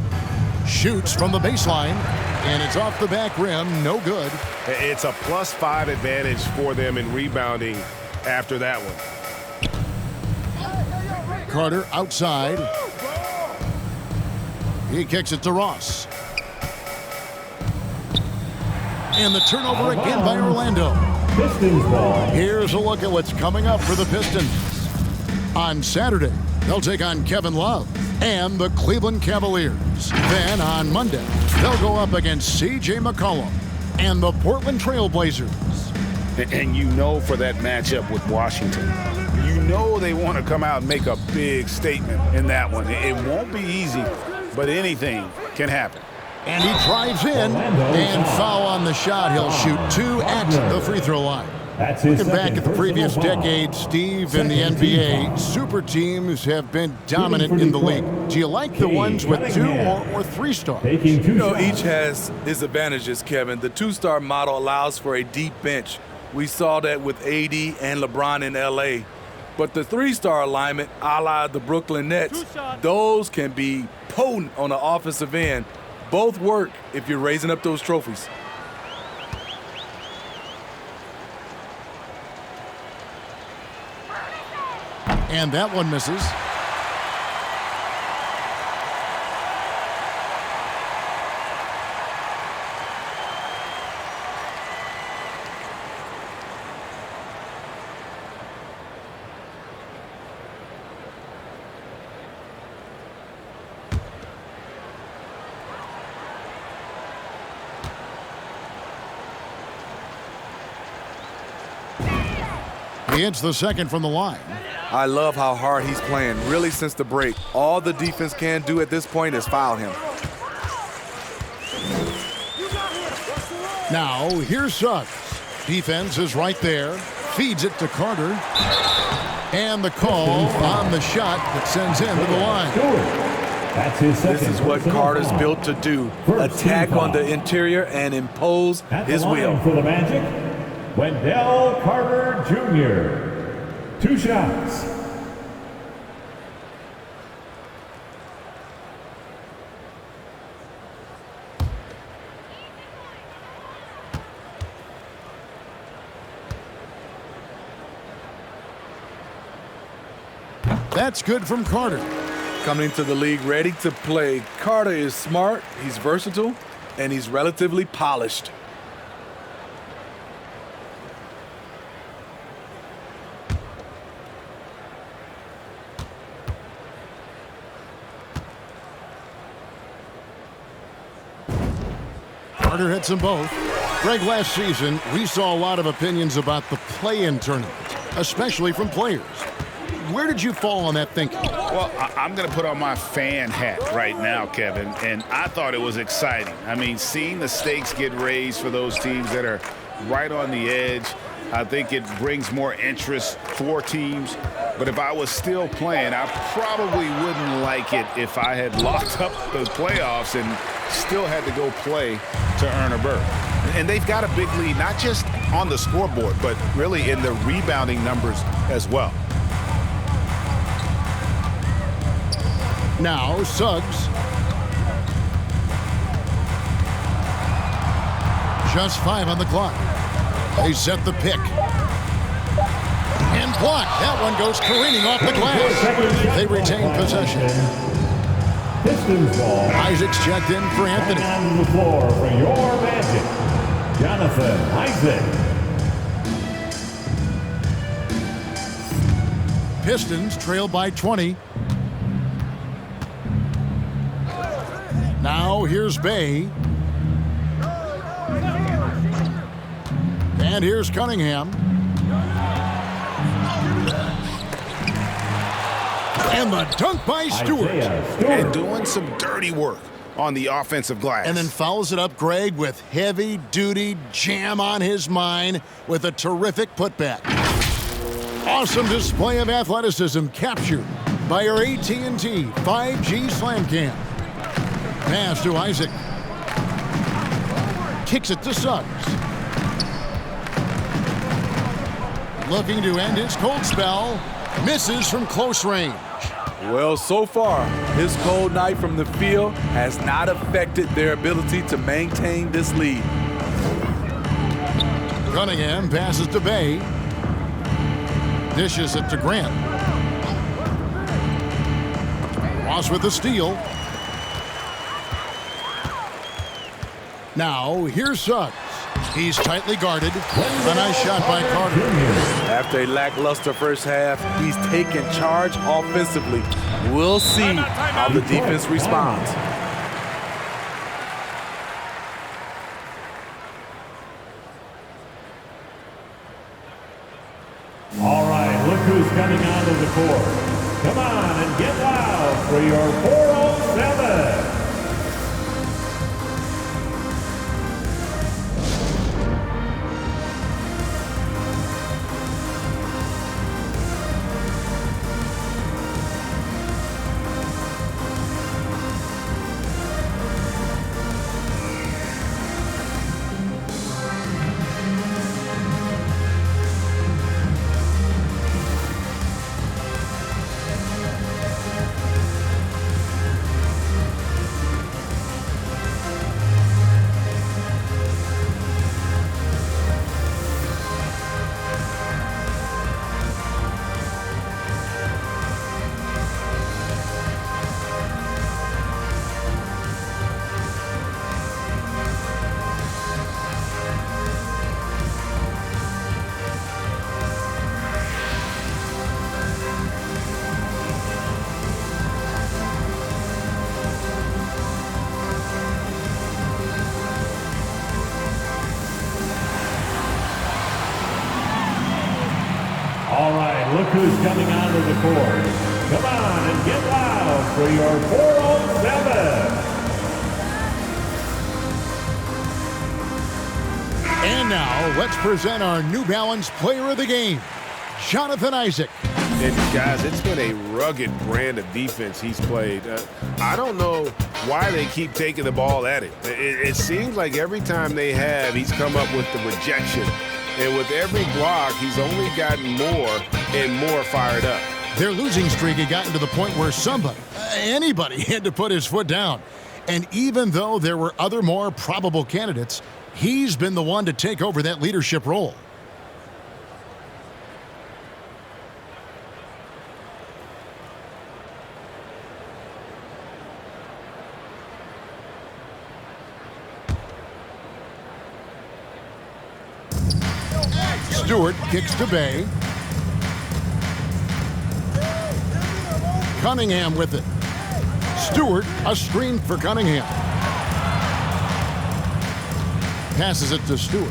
Shoots from the baseline, and it's off the back rim, no good. It's a +5 advantage for them in rebounding after that one. Carter outside. He kicks it to Ross. And the turnover again by Orlando. Pistons ball. Here's a look at what's coming up for the Pistons. On Saturday, they'll take on Kevin Love and the Cleveland Cavaliers. Then on Monday, they'll go up against C.J. McCollum and the Portland Trail Blazers. And you know, for that matchup with Washington, you know they want to come out and make a big statement in that one. It won't be easy, but anything can happen. And he drives in, and foul on the shot. He'll shoot 2 at the free throw line. Looking back at the previous decade, Steve, in the NBA, super teams have been dominant in the league. Do you like the ones with 2 or 3 stars? You know, each has its advantages, Kevin. The 2-star model allows for a deep bench. We saw that with AD and LeBron in LA. But the 3-star alignment, a la the Brooklyn Nets, those can be potent on the offensive end. Both work if you're raising up those trophies. And that one misses. He hits the second from the line. I love how hard he's playing, really, since the break. All the defense can do at this point is foul him. Now, here's Suggs. Defense is right there. Feeds it to Carter. And the call on the shot that sends him to the line. That's his second. This is what Carter's built to do. Attack on the interior and impose his will. For the Magic, Wendell Carter Jr. 2 shots. That's good from Carter. Coming to the league ready to play, Carter is smart, he's versatile, and he's relatively polished. Parker hits them both. Greg, last season, we saw a lot of opinions about the play-in tournament, especially from players. Where did you fall on that thinking? Well, I'm going to put on my fan hat right now, Kevin, and I thought it was exciting. I mean, seeing the stakes get raised for those teams that are right on the edge, I think it brings more interest for teams. But if I was still playing, I probably wouldn't like it if I had locked up the playoffs and still had to go play to earn a berth. And they've got a big lead, not just on the scoreboard, but really in the rebounding numbers as well. Now, Suggs. Just 5 on the clock. They set the pick. And blocked. That one goes careening off the glass. They retain possession. Pistons ball. Isaac's checked in for Anthony. On the floor for your Magic, Jonathan Isaac. Pistons trail by 20. Now here's Bay. And here's Cunningham. And the dunk by Stewart. And doing some dirty work on the offensive glass. And then follows it up, Greg, with heavy-duty jam on his mind with a terrific putback. Awesome display of athleticism captured by our AT&T 5G Slam Cam. Pass to Isaac. Kicks it to Suggs. Looking to end his cold spell. Misses from close range. Well, so far, his cold night from the field has not affected their ability to maintain this lead. Cunningham passes to Bay. Dishes it to Grant. Ross with the steal. Now, here's Suggs. He's tightly guarded. A nice shot by Carter. After a lackluster first half, he's taken charge offensively. We'll see how the defense responds. All right, look who's coming onto the court. Come on and get loud for your 407. All right, look who's coming onto the court. Come on and get loud for your 407. And now, let's present our New Balance Player of the Game, Jonathan Isaac. And guys, it's been a rugged brand of defense he's played. I don't know why they keep taking the ball at him. It seems like every time they have, he's come up with the rejection. And with every block, he's only gotten more and more fired up. Their losing streak had gotten to the point where somebody, anybody, had to put his foot down. And even though there were other more probable candidates, he's been the one to take over that leadership role. Stewart kicks to Bay. Cunningham with it. Stewart, a screen for Cunningham. Passes it to Stewart.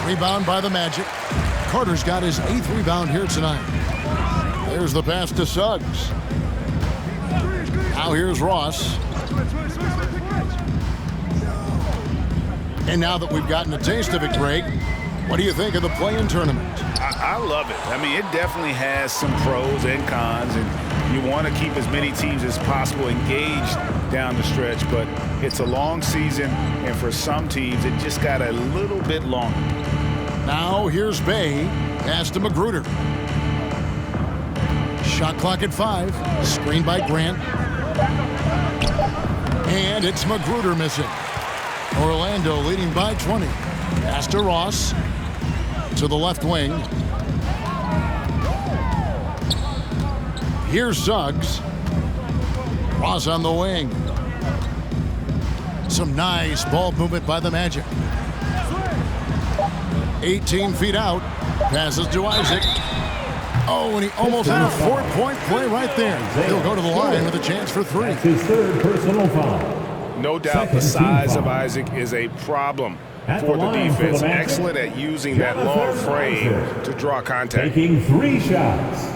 Rebound by the Magic. Carter's got his 8th rebound here tonight. There's the pass to Suggs. Now here's Ross. And now that we've gotten a taste of it, Greg, what do you think of the play-in tournament? I love it. I mean, it definitely has some pros and cons, and you want to keep as many teams as possible engaged down the stretch, but it's a long season, and for some teams, it just got a little bit longer. Now here's Bay. Pass to Magruder. Shot clock at 5. Screened by Grant. And it's Magruder missing. Orlando leading by 20. Pass to Ross. To the left wing. Here's Suggs. Ross on the wing. Some nice ball movement by the Magic. 18 feet out. Passes to Isaac. Oh, and he almost had a 4-point play right there. He'll go to the line with a chance for 3. That's his 3rd personal foul. No doubt the size of Isaac is a problem for the defense. Excellent at using that long frame to draw contact. Taking 3 shots.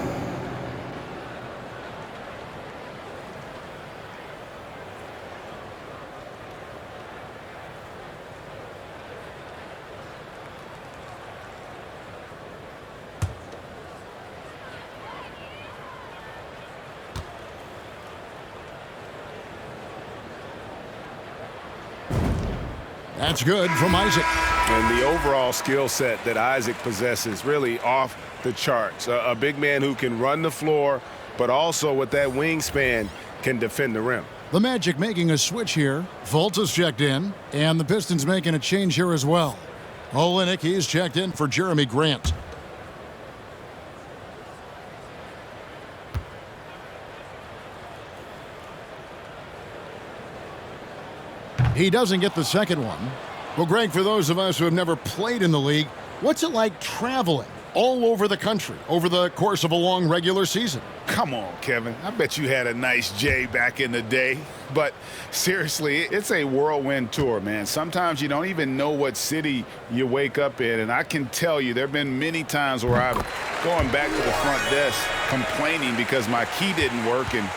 That's good from Isaac. And the overall skill set that Isaac possesses really off the charts. A big man who can run the floor, but also with that wingspan can defend the rim. The Magic making a switch here. Fultz is checked in, and the Pistons making a change here as well. Olynyk, he's checked in for Jeremy Grant. He doesn't get the second one. Well, Greg, for those of us who have never played in the league, what's it like traveling all over the country over the course of a long regular season? Come on, Kevin. I bet you had a nice J back in the day. But seriously, it's a whirlwind tour, man. Sometimes you don't even know what city you wake up in. And I can tell you there have been many times where I've gone back to the front desk complaining because my key didn't work, and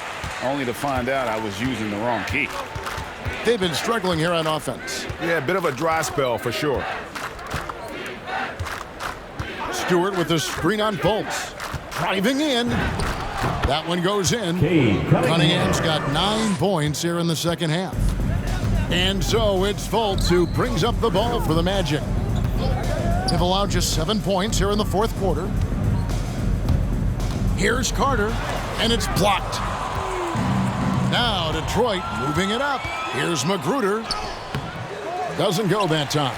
only to find out I was using the wrong key. They've been struggling here on offense. Yeah, a bit of a dry spell for sure. Stewart with the screen on Fultz. Driving in. That one goes in. Cunningham's got 9 points here in the second half. And so it's Fultz who brings up the ball for the Magic. They've allowed just 7 points here in the fourth quarter. Here's Carter, and it's blocked. Now Detroit moving it up. Here's Magruder. Doesn't go that time.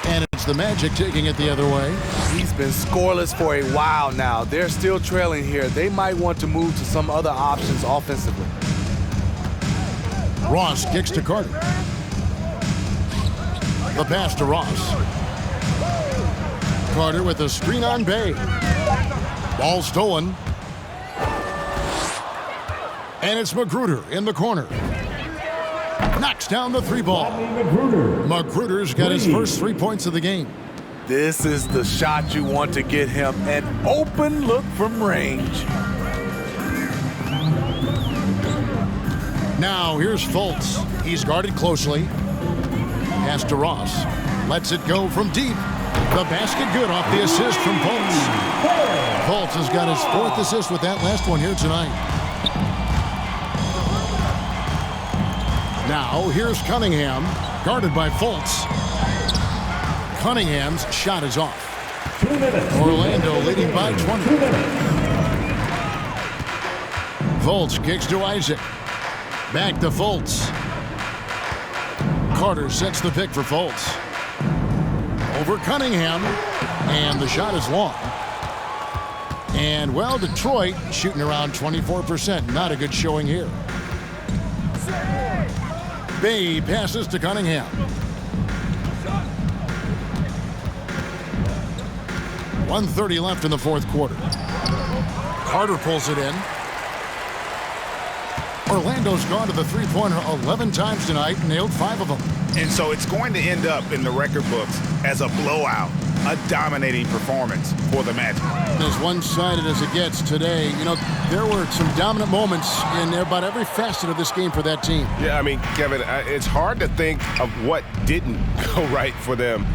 And it's the Magic taking it the other way. He's been scoreless for a while now. They're still trailing here. They might want to move to some other options offensively. Ross kicks to Carter. The pass to Ross. Carter with a screen on Bay. Ball stolen. And it's Magruder in the corner. Knocks down the 3 ball. Magruder's got his first 3 points of the game. This is the shot you want to get him. An open look from range. Now here's Fultz. He's guarded closely. Pass to Ross. Lets it go from deep. The basket good off the assist from Fultz. Fultz has got his 4th assist with that last one here tonight. Now, here's Cunningham, guarded by Fultz. Cunningham's shot is off. Orlando leading by 20. Fultz kicks to Isaac. Back to Fultz. Carter sets the pick for Fultz. Over Cunningham, and the shot is long. And, well, Detroit shooting around 24%. Not a good showing here. Bay passes to Cunningham. 1:30 left in the fourth quarter. Carter pulls it in. Orlando's gone to the three-pointer 11 times tonight and nailed 5 of them. And so it's going to end up in the record books as a blowout, a dominating performance for the Magic. As one-sided as it gets today, you know, there were some dominant moments in about every facet of this game for that team. Yeah, I mean, Kevin, it's hard to think of what didn't go right for them.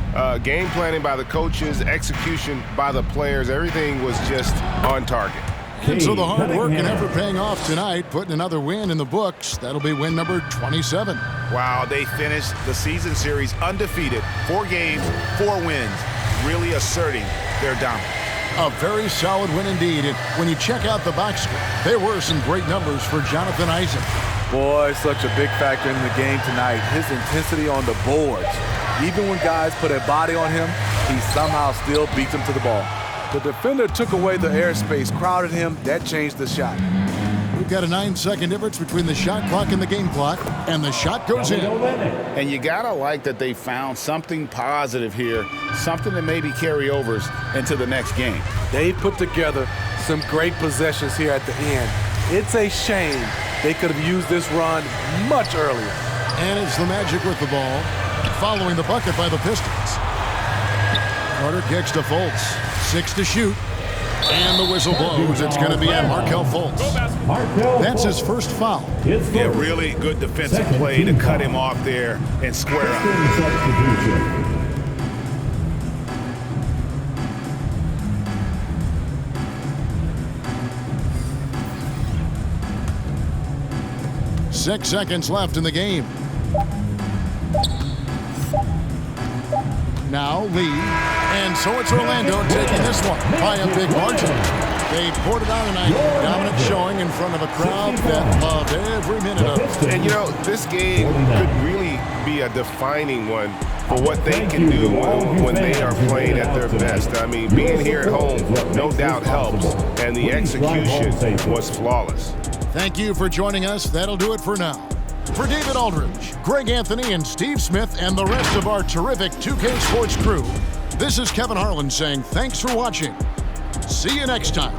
Game planning by the coaches, execution by the players, everything was just on target. And so the hard work and effort paying off tonight, putting another win in the books. That'll be win number 27. Wow, they finished the season series undefeated. 4 games, 4 wins, really asserting their dominance. A very solid win indeed. And when you check out the box score, there were some great numbers for Jonathan Isaac. Boy, such a big factor in the game tonight. His intensity on the boards. Even when guys put a body on him, he somehow still beats them to the ball. The defender took away the airspace, crowded him. That changed the shot. We've got a 9-second difference between the shot clock and the game clock, and the shot goes in. And you gotta like that they found something positive here, something that maybe carry overs into the next game. They put together some great possessions here at the end. It's a shame they could have used this run much earlier. And it's the Magic with the ball, following the bucket by the Pistons. Carter kicks to Fultz. 6 to shoot. And the whistle blows. It's going to be on Markelle Fultz. That's his first foul. Yeah, really good defensive play to cut him off there and square up. 6 seconds left in the game. Now Lee, and so it's Orlando taking this one by a big margin. They poured it on tonight, dominant showing in front of a crowd that loved every minute of it. And you know, this game could really be a defining one for what they can do when they are playing at their best. I mean, being here at home no doubt helps, and the execution was flawless. Thank you for joining us. That'll do it for now. For David Aldridge, Greg Anthony, and Steve Smith, and the rest of our terrific 2K Sports crew, this is Kevin Harlan saying thanks for watching. See you next time.